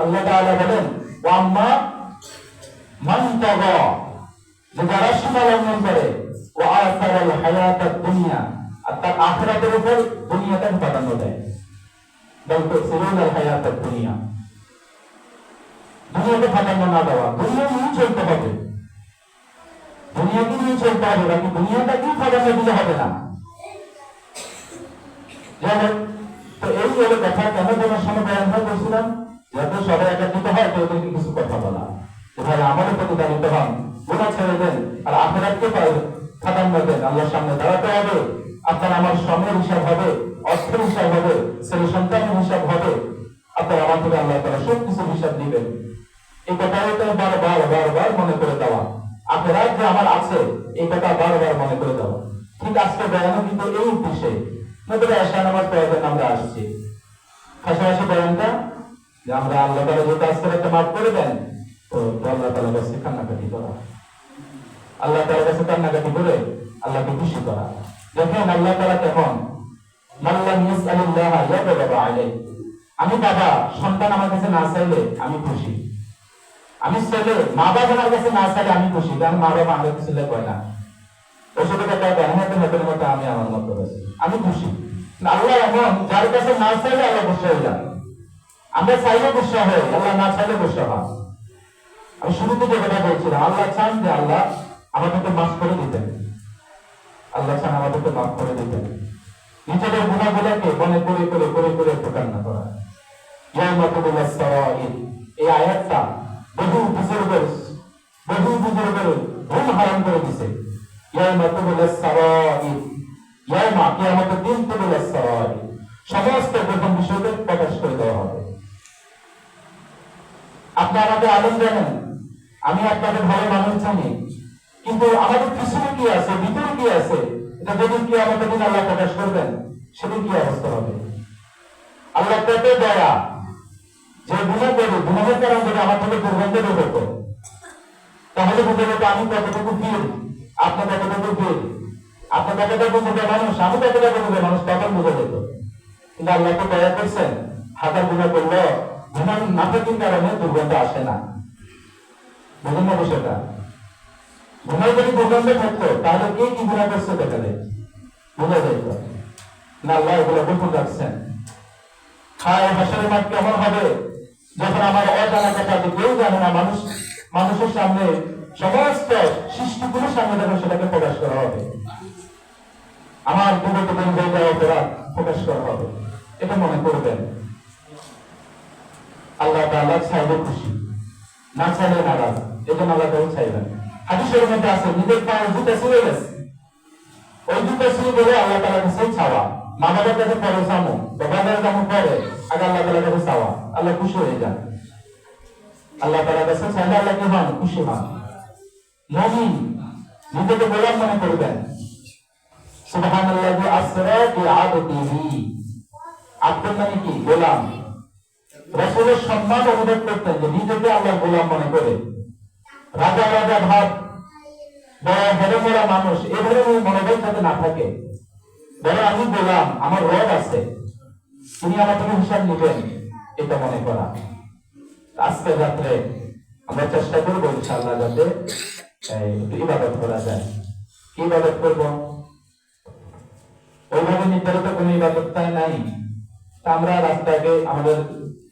আল্লাহ তাআলা বলেন ওয়াম্মা মান তাগা, যে যারা সীমা লঙ্ঘন করে ওয়া আসারাল হায়াতাদ দুনিয়া, আর তার আখিরাতের উপর দুনিয়াটাকে প্রাধান্য দেয়। বলতে সিরুল হায়াতাদ দুনিয়া, দুনিয়াকে প্রাধান্য না দেওয়া, দুনিয়া নিয়ে চলতে হবে, দুনিয়াকে নিয়ে চলতে হবে, বাকি দুনিয়াটাকেই প্রাধান্য দিলে হবে না। যেমন তো এই হলো কথা। কেন তোমার সামনে বয়ান করছিলাম? যাতে সবাই একত্রিত হয় তো ওদেরকে কিছু কথা বলা, যে ভাই আমাদের প্রতি দায়িত্ব হন, গুনাহ ছেড়ে দেন আর আখিরাতকে প্রাধান্য দেন। আল্লাহর সামনে দাঁড়াতে হবে, আপনার আমার সময়ের হিসাব হবে, অর্থের হিসাব হবে, ছেলে সন্তানের হিসাব হবে, আপনার আমার থেকে আল্লাহ তাআলা সব কিছু হিসাব দিবেন। এই কথাটা বারবার মনে করে দেওয়া, আখিরাত যে আমার আছে এই কথা বারবার মনে করে দেওয়া। ঠিক আজকে বয়ানও কিন্তু এই উদ্দেশ্যে, নতুন এশা নামাজ পড়ার আমরা আসছি, পাশাপাশি বয়ানটা যে আমরা আল্লাহ তাআলা যে কাজ করে একটা মাফ করে দেন, তো আল্লাহ তাআলার কাছে কান্নাকাটি করা, আল্লাহ তাআলার কাছে কান্নাকাটি করে আল্লাহকে খুশি করা। দেখেন আল্লাহ তাআলা কেমন, মাল্লাম ইয়াসআলিল্লাহ ইয়াগদাব আলাইহি। আমি বাবা, সন্তান আমার কাছে না চাইলে আমি খুশি, আমি ছেলে মা বাবা আমার কাছে না চাইলে আমি খুশি, কারণ মা বাবা আমার কাছে কয় না ওষুধের কথা হাতের মতো আমি আমার মতো আছি, আমি খুশি। আল্লাহ এমন যার কাছে না চাইলে আল্লাহ খুশি হয়ে যান। আমরা চাইলে খুশি হয়, আল্লাহ না চাইলে খুশি হয়। আমি শুরুতে যে কথা বলছিলাম, আল্লাহ চান যে আল্লাহ আমাদেরকে মাফ করে দিতেন, আল্লাহ চান আমাদেরকে মাফ করে দিতেন। নিজেদের গুনাহগুলোকে মনে করে প্রকান্ন করা। এই আয়াতটা বহু বুজুর্গের ঘুম হারাম করে দিছে। সমস্ত গোপন বিষয়কে প্রকাশ করে দেওয়া হবে। আপনি আমাদের আলেম জানেন, আমি আপনাদের ভালো মানুষ জানি, কিন্তু আমাদের পিছনে কি আছে, ভিতরে কি আছে, এটা যেদিন কি আমাদের দিন আল্লাহ প্রকাশ করবেন সেদিন কি অবস্থা হবে। আল্লাহ কত দয়া, যে গুনাহ করে গুনাহের কারণে যদি আমার থেকে দুর্গন্ধ বের হতো, তাহলে বুঝে যেত আমি কতটুকু বীর, আপনার কতটুকু বীর, আপনার কতটুকু বুঝে মানুষ, আমি কতটুকু বুঝে মানুষ, তখন বুঝে যেত। কিন্তু আল্লাহ তো দয়া করছেন, হাজার গুনাহ করলো গুনাহ না থাকার কারণে দুর্গন্ধ আসে না। বুঝুন না বিষয়টা? গুনাহ যদি দুর্গন্ধ থাকতো তাহলে কে কি গুনাহ করছে দেখালে বোঝা যেত না। আল্লাহ এগুলো গোপন রাখছেন। হায় হাসরের মাঠ কেমন হবে যখন আমার অজানা কথা কেউ জানে না, মানুষের সামনে, সমস্ত সৃষ্টিগুলোর সামনে যখন সেটাকে প্রকাশ করা হবে, আমার বিগত দিন হয়ে যাওয়া অপরাধ প্রকাশ করা হবে, এটা মনে করবেন। আল্লাহ তাআলা চাইলে খুশি, না চাইলে নারাজ, এটা আল্লাহ তাআলা চাইবেন। হাদিসের মধ্যে আছে নিজের পায়ে জুতা ছিঁড়ে গেছে, ওই জুতা ছিঁড়ে গেলে আল্লাহ তাআলার কাছে চাওয়া, মা বাবার কাছে পরে চামো, বাবার যেমন পরে আগে আল্লাহ তাআলার কাছে চাওয়া, আল্লাহ খুশি হয়ে যান। আল্লাহ তাআলার কাছে চাইলে আল্লাহ কি হন? খুশি হন। মুমিন নিজেকে গোলাম মনে করবেন। সুবহানাল্লাহি আসরা বিআবদিহি, আব্দ মানে কি? গোলাম। রাসূলের সম্মান অনুভব করতেন যে নিজেকে আল্লাহর গোলাম মনে করে। রাজা ভাব, বড় মানুষ, এ ধরনের মনোভাব যাতে না থাকে, বড় আমি গোলাম, আমার রব আছে, তিনি আমার থেকে হিসাব নেবেন, এটা মনে করা। আজকে রাত্রে আমরা চেষ্টা করবো ইনশাআল্লাহ যাতে ইবাদত করা যায়। কি ইবাদত করবো? ওইভাবে নির্ধারিত কোনো ইবাদত নাই। তা আমরা রাস্তাকে আমাদের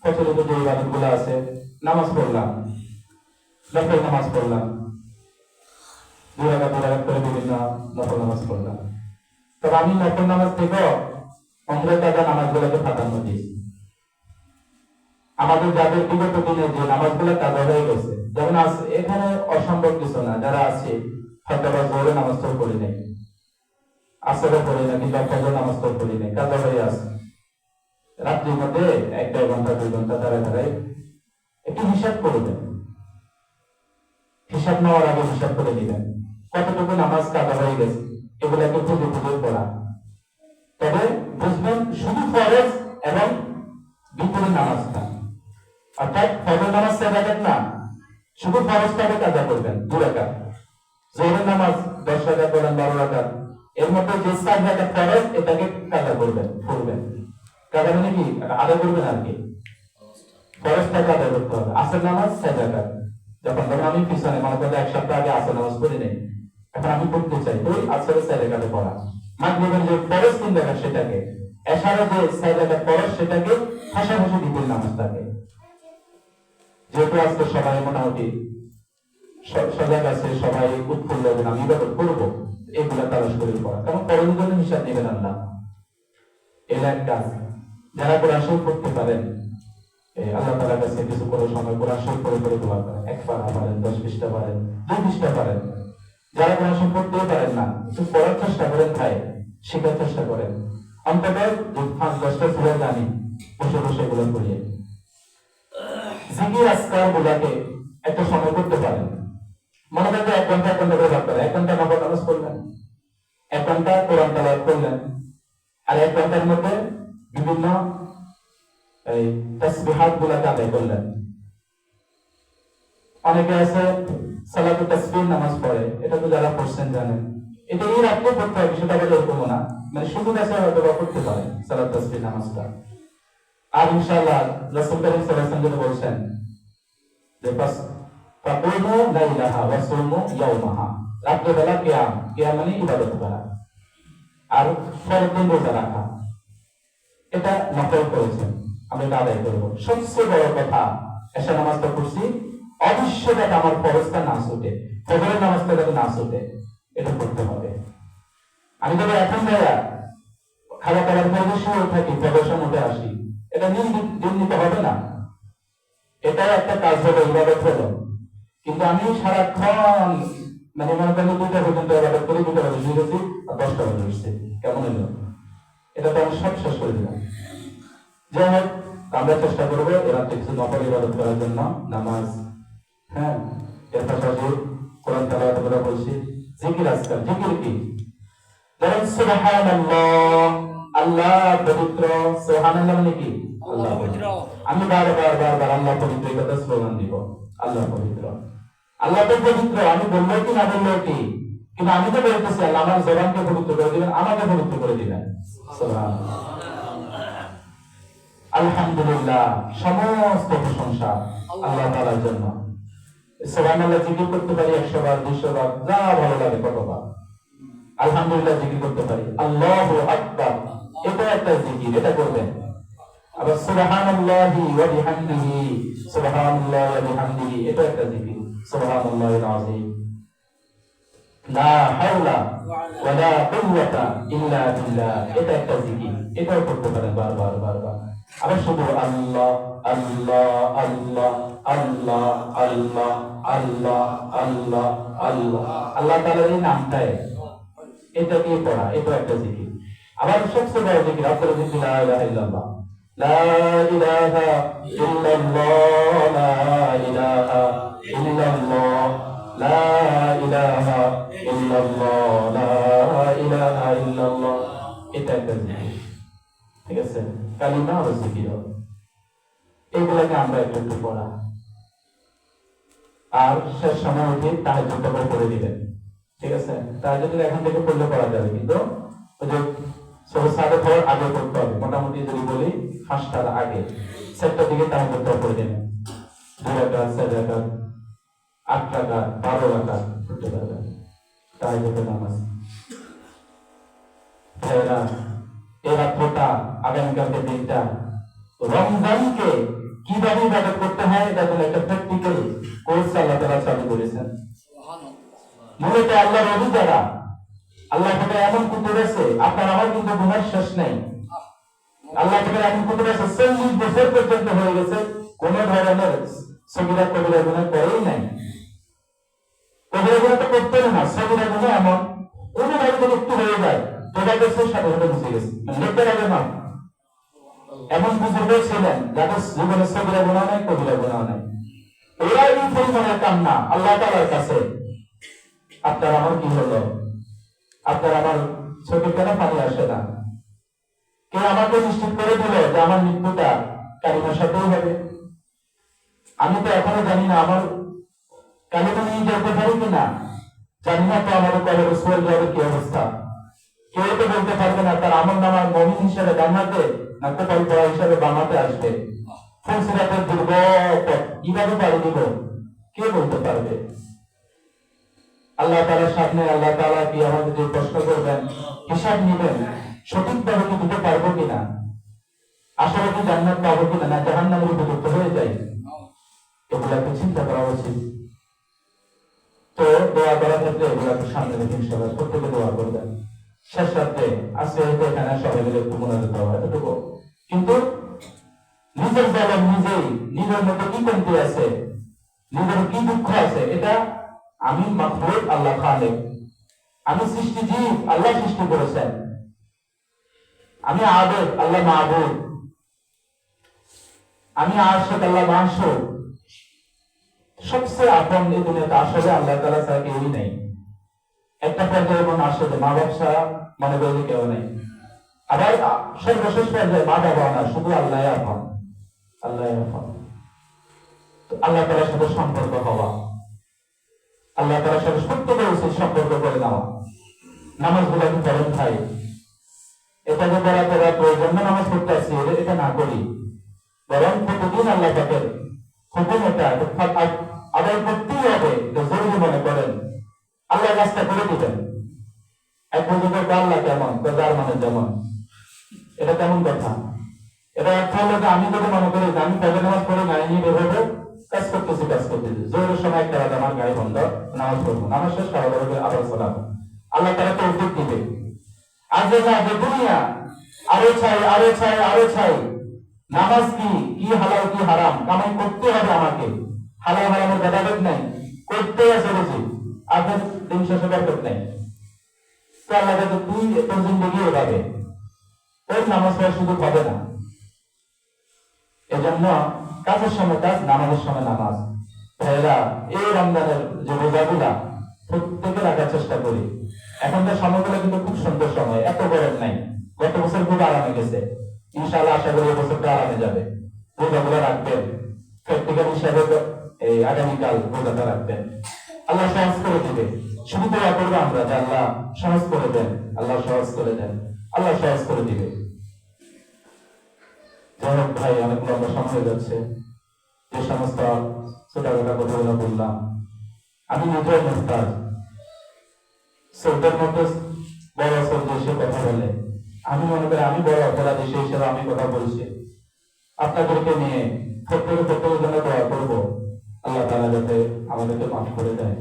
প্রচলিত যে ইবাদত গুলো আছে, নামাজ পড়লাম, নফল নামাজ পড়লাম, 2 রাকাত করে বিভিন্ন নফল নামাজ পড়লাম। তবে আমি নফল নামাজ থেকেও অমৃতাদা নামাজগুলোকে প্রাধান্য দিই। আমাদের যাদের বিগত দিনে যে নামাজগুলো কাজা হয়ে গেছে, যেমন এখানে অসম্ভব কিছু না, যারা আছে হয়তো বা জোরে নামাজ তো পড়ি নাই, আসরে পড়ি না, কিংবা ফজর নামাজ তো পড়ি নাই, কাজা হয়ে আছে। রাত্রির মধ্যে 1-1.5 ঘন্টা 2 ঘন্টা দাঁড়ায় একটু হিসাব করবেন। হিসাব নেওয়ার আগে হিসাব করে দিবেন কতটুকু নামাজ কাজা হয়ে গেছে, এগুলাকে খুঁজে খুঁজে পড়া। তবে বুঝবেন শুধু ফরজ এবং বিপরীত নামাজটা, অর্থাৎ ফজর নামাজ 4 রাকাত না, শুধু ফরজটাকে কাজা করবেন 2 রাকাত। জোহরের নামাজ 10 রাকাত বলেন 12 রাকাত, এর মধ্যে যে 4 রাকাত ফরজ এটাকে কাজা করবেন, পড়বেন। কাজা মানে কি আদায় করবেন আর কি, ফরজটাকে আদায় করতে হবে। আসর নামাজ 4 রাকাত, যখন ধরুন আমি পিছনে মনে করেন 1 সপ্তাহ আগে আসর নামাজ পড়ি নাই, এখন আমি পড়তে চাই, তো আসরে 4 রাকাতে পড়া। মাগরিবের যে ফরজ 3 রাকাত সেটাকে, এশারে যে 4 রাকাত ফরজ সেটাকে পাশাপাশি বিপরীত নামাজটাকে। যেহেতু আজকে সবাই মোটামুটি সজাগ আছে, সবাই উৎফুল্ল এবং আমি ইবাদত করবো, এগুলা তালাশ করে পড়া, কারণ ফরজের জন্য হিসাব নেবেন আল্লাহ। এর এক কাজ, যারা কোরআন শরীফ পড়তে পারেন, আল্লাহ তাআলার কাছে কিছু করে সময় কোরআন শরীফ পড়ে দোয়া করেন, 1 পারা পারেন, 10 পৃষ্ঠা পারেন, 2 পৃষ্ঠা পারেন। যারা কোরআন শরীফ পড়তেও পারেন না, কিছু পড়ার চেষ্টা করেন, ভাই শেখার চেষ্টা করেন, অন্তত 5-10টা সূরা জানি, বসে বসে এগুলো পড়িয়ে জিকির আজকার গুলাকে একটা সময় করতে পারেন। মনে করেন 1 ঘন্টা 1 ঘন্টা করে ভাগ করে, 1 ঘন্টা নফল নামাজ পড়লেন, 1 ঘন্টা কোরআন তেলাওয়াত করলেন, আর 1 ঘন্টার মধ্যে বিভিন্ন এই তাসবিহাত গুলাকে আদায় করলেন। অনেকে আছে সালাতুত তাসবিহ নামাজ পড়ে, এটা তো যারা পড়ছেন জানেন, এটা এই রাতে পড়তে হবে, সেটা আবার এরকম না, মানে শুধু কাছে হয়তো বা পড়তে পারেন সালাতুত তাসবিহ নামাজটা। আর ইনশাআল্লাহ রাসূল করিম সাল্লাল্লাহু আলাইহি ওয়াসাল্লাম বলেছেন যে ফাকুমু লাইলাহা ওয়া সুমু ইয়াওমাহা, রাতের বেলা কিয়াম, কিয়াম মানে ইবাদত করা, আর পরের দিন রোজা রাখা। এটা নফল করেছেন, আমরা এটা আদায় করবো। সবচেয়ে বড় কথা, এশা নামাজটা পড়ছি, অবশ্যই যাতে আমার ফরজটা না ছুটে, ফজরের নামাজটা যাতে না ছুটে, এটা করতে হবে। আমি তবে এখন ভাইয়া খাওয়া দাওয়ার পরিবেশে থাকি, ফজর উঠে আসি, এটা নিতে হবে না, এটা একটা কাজ হলো, ইবাদত হলো। কিন্তু আমি সারাক্ষণ মানে মনে করেন 2টা পর্যন্ত ইবাদত করি, 2টা বাজে শুয়ে গেছি আর 10টা বাজে উঠছি, কেমন হলো? এটা তো আমি সব শেষ করে দিলাম। যাই হোক, আমরা চেষ্টা করবো এরা কিছু নফল ইবাদত করার জন্য, নামাজ, হ্যাঁ, এর পাশাপাশি কোরআন তেলাওয়াত করা বলছি, জিকির আজকাল। জিকির কি? ধরেন সুবহানাল্লাহ, আল্লাহ পবিত্র, সুবহানাল্লাহ মানে কি? আল্লাহ পবিত্র। আমি বারবার আল্লাহ পবিত্র এই কথা স্লোগান দিব, আল্লাহ পবিত্র, আল্লাহ তো পবিত্র। আমি বলবো কি না বলবো কি, কিন্তু আমি তো বলতেছি আল্লাহ আমার জবানকে পবিত্র করে দিবেন, আমাকে পবিত্র করে দিবেন। সুবহানাল্লাহ, আলহামদুলিল্লাহ, সমস্ত প্রশংসা আল্লাহ তাআলার জন্য। সুবহানাল্লাহ জিকির করতে পারি 100 বার, 200 বার, যা ভালো লাগে ততবার। আলহামদুলিল্লাহ জিকির করতে পারি, আল্লাহু আকবার, এটা একটা জিকির, এটা করবেন। আবার সুবহানাল্লাহি ওয়া বিহামদিহি, সুবহানাল্লাহি ওয়া বিহামদিহি, এটা একটা জিকির, সুবহানাল্লাহিল আযীম, লা হাওলা ওয়া লা কুওয়াতা ইল্লা বিল্লাহ, এটা একটা জিকির, এটাও করতে পারেন বারবার। আবার শুধু আল্লাহ আল্লাহ আল্লাহ আল্লাহ আল্লাহ আল্লাহ আল্লাহ আল্লাহ, আল্লাহ তাআলার এই নামটাই, এটা দিয়ে পড়া, এটা একটা জিকির। আবার সবচেয়ে বড় জিকির আফদল জিকির লা ইলাহা ইল্লাল্লাহ, লা ইলাহা ইল্লাল্লাহ, লা ইলাহা ইল্লাল্লাহ, লা ইলাহা ইল্লাল্লাহ, লা ইলাহা ইল্লাল্লাহ, এটা একটা জিকির। ঠিক আছে, কালিমা আর জিকির, এগুলাকে আমরা একটু পড়া। আর শেষ সময় উঠে তাহাজ্জুদটা পড়ে দিবেন। ঠিক আছে, তাহাজ্জুদ এখন থেকে পড়লে পড়া যাবে, কিন্তু ওই যে সবে সাদেক হওয়ার আগে পড়তে হবে। মোটামুটি যদি বলি 5টার আগে, 7টার দিকে তাহাজ্জুদটা পড়ে দেবেন। 2 রাকাত, 4 রাকাত, 8 রাকাত, 12 রাকাত পড়তে পারবেন। তাহাজ্জুদের নামাজ। ভাইরা, এই রাত্রটা, আগামীকালকে দিনটা, রমজানকে কিভাবে ইবাদত করতে হয় এটা জন্য একটা প্র্যাকটিক্যাল কোর্স আল্লাহ তাআলা চালু করেছেন। মূলত আল্লাহর ওলি যারা, আল্লাহ তাআলা এমন কুতুব আছে, আপনার আমার কিন্তু গুনাহ শেষ নাই। আল্লাহ তাআলা এমন কুতুব আছে 40 বছর পর্যন্ত হয়ে গেছে, কোন ধরনের সগীরা কবিরা গুনাহ করেই নাই। কবিরা গুনাহ তো করতেন না, সগীরা গুনাহ এমন কোন ভাই যদি একটু হয়ে যায় তোবা করছে সাথে সাথে মুছে গেছে, লিখতে লাগে না। এমন বুজুর্গ ছিলেন যাদের জীবনে সগীরা গুনাহ নাই, কবিরা গুনাহ নাই। এরা এই পরিমাণের কান্না আল্লাহ তাআলার কাছে। আপনার আমার কি হলো? আপনার আমার চোখে কেন পানি আসে না? কে আমাকে নিশ্চিত করে দিল যে আমার মৃত্যুটা কালিমার সাথেই হবে? আমি তো এখনো জানি না আমার কালিমা নিয়ে যেতে পারি কিনা, জানি না তো আমার কবরে সোয়াল যাবে কি অবস্থা। কেউ তো বলতে পারবে না তার আমল নামার মুমিন হিসেবে ডানাতে না কোপাল পড়া হিসেবে বানাতে আসবে। ফুলসিরাতের দুর্গত কিভাবে পাড়ি দিব কে বলতে পারবে? আল্লাহ তাআলার সামনে আল্লাহ তাআলা কি আমাদের যে প্রশ্ন করবেন, হিসাব নেবেন, সঠিকভাবে কি দিতে পারবো কিনা, আসলে কি জান্নাত পাবো কিনা, না জাহান্নামের উপযুক্ত হয়ে যাই, এগুলা তো চিন্তা করা উচিত। তো দোয়া করার ক্ষেত্রে এগুলাকে সামনে রেখে ইনশাআল্লাহ প্রত্যেকে দোয়া করবেন। শেষ রাতে আজকে হয়তো এখানে সবাই মিলে একটু মোনাজাত দেওয়া এতটুকু, কিন্তু নিজের জ্বালান নিজেই, নিজের মধ্যে কি কমতি আছে, নিজের কি দুঃখ আছে, এটা আমি মাখলুক আল্লাহ খালেক, আমি সৃষ্টিজীব আল্লাহ সৃষ্টি করেছেন, আমি আবেদ আল্লাহ মাবুদ, আমি আশিক আল্লাহ মাশুক। সবচেয়ে আপন এই দুনিয়াতে আসলে আল্লাহ তাআলা ছাড়া কেউই নেই। একটা পর্যায়ে মনে আসে যে মা বাবা ছাড়া মনে করে কেউ নেই। আবার সর্বশেষ পর্যায়ে মা বাবা না, শুধু আল্লাহ আপন, আল্লাহ আপন। আল্লাহ তাআলার সাথে সম্পর্ক হওয়া, আল্লাহ তাআলার সাথে সত্য করে উচিত সম্পর্ক করে নেওয়া। নামাজ গুলো কি পড়েন ভাই, এটা যে করা প্রয়োজন না, নামাজ পড়তে আসছি এটা না করি, বরং প্রতিদিন আল্লাহ পাকের হুকুম এটা আদায় করতেই হবে। জরুরি মনে করেন আল্লাহ রাস্তা করে দিবেন। এক বুজুর্গ আল্লাহ কেমন, যার মানে যেমন, এটা কেমন কথা? এটা অর্থ হলো যে আমি যদি মনে করি যে আমি পয়লা নামাজ পড়ে গায়ে নিয়ে বেরোবো, কাজ করতেছি জোরের সময় একটা রাত আমার গায়ে বন্ধ, নামাজ পড়বো, নামাজ শেষ করা যাবে, আবার চলাবো, আল্লাহ তাআলা তো উদ্যোগ দিবে। আর যে দুনিয়া আরো চাই আরো চাই আরো চাই, নামাজ কি কি হালাল কি হারাম কামাই করতে হবে আমাকে, হালাল হারামের ভেদাভেদ নাই, করতে আছে বুঝি, আপনার দিন শেষে বরকত নাই। তো আল্লাহ কাছে তুই তোর জিন্দেগি এভাবে, তোর নামাজ পড়ার সুযোগ হবে না। এজন্য কাজের সময় কাজ, নামাজের সময় নামাজ। ভাইয়েরা, এই রমজানের যে রোজাগুলা প্রত্যেকে রাখার চেষ্টা করি। এখনকার সময়গুলো কিন্তু খুব সুন্দর সময়, এত গরম নাই। গত বছর খুব আরামে গেছে, ইনশাআল্লাহ আশা করি এই বছরটা আরামে যাবে। রোজাগুলো রাখবেন, প্র্যাকটিক্যাল হিসাবে এই আগামীকাল রোজাটা রাখবেন, আল্লাহ সহজ করে দিবে। শুধু দোয়া করবো আমরা যে আল্লাহ সহজ করে দেন, আল্লাহ সহজ করে দেন, আল্লাহ সহজ করে দিবে। যাই হোক ভাই, অনেক লম্বা সময় হয়ে যাচ্ছে। যে সমস্ত ছোটখাটো কথাগুলো বললাম, আমি নিজেও মুহতাজ। সৌদের মতো বড় সৌদ এসে কথা বলে, আমি মনে করি আমি বড় অপরাধী, সেই হিসেবে আমি কথা বলছি। আপনাদেরকে নিয়ে প্রত্যেকের জন্য দোয়া করবো, আল্লাহ তাআলা যাতে আমাদেরকে মাফ করে দেয়,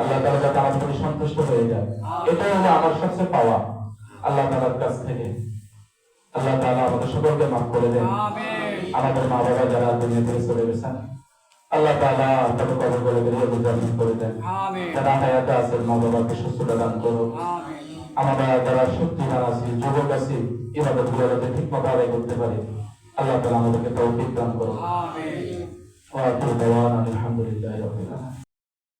আল্লাহ তাআলা যাতে আমাদের প্রতি সন্তুষ্ট হয়ে যায়। এটাই হলো আমার সবচেয়ে পাওয়া আল্লাহ তাআলার কাছ থেকে। আল্লাহ তাআলা আমাদের সকলকে মাফ করে দেন। আমাদের মা বাবা যারা দুনিয়া থেকে চলে গেছেন, আল্লাহ তাআলা তাদের কবর করে জান্নাত করে দেন। যারা হায়াতে আছেন, মা বাবাকে সুস্থতা দান করুন। আমরা যারা শক্তিমান আছি, যুবক আছি, ইবাদতগুলো যাতে ঠিকমতো আদায় করতে পারি, আল্লাহ তাআলা আমাদেরকে তৌফিক দান করুন। ওয়া আখিরু দাওয়ানা আলহামদুলিল্লাহি রাব্বিল আলামিন।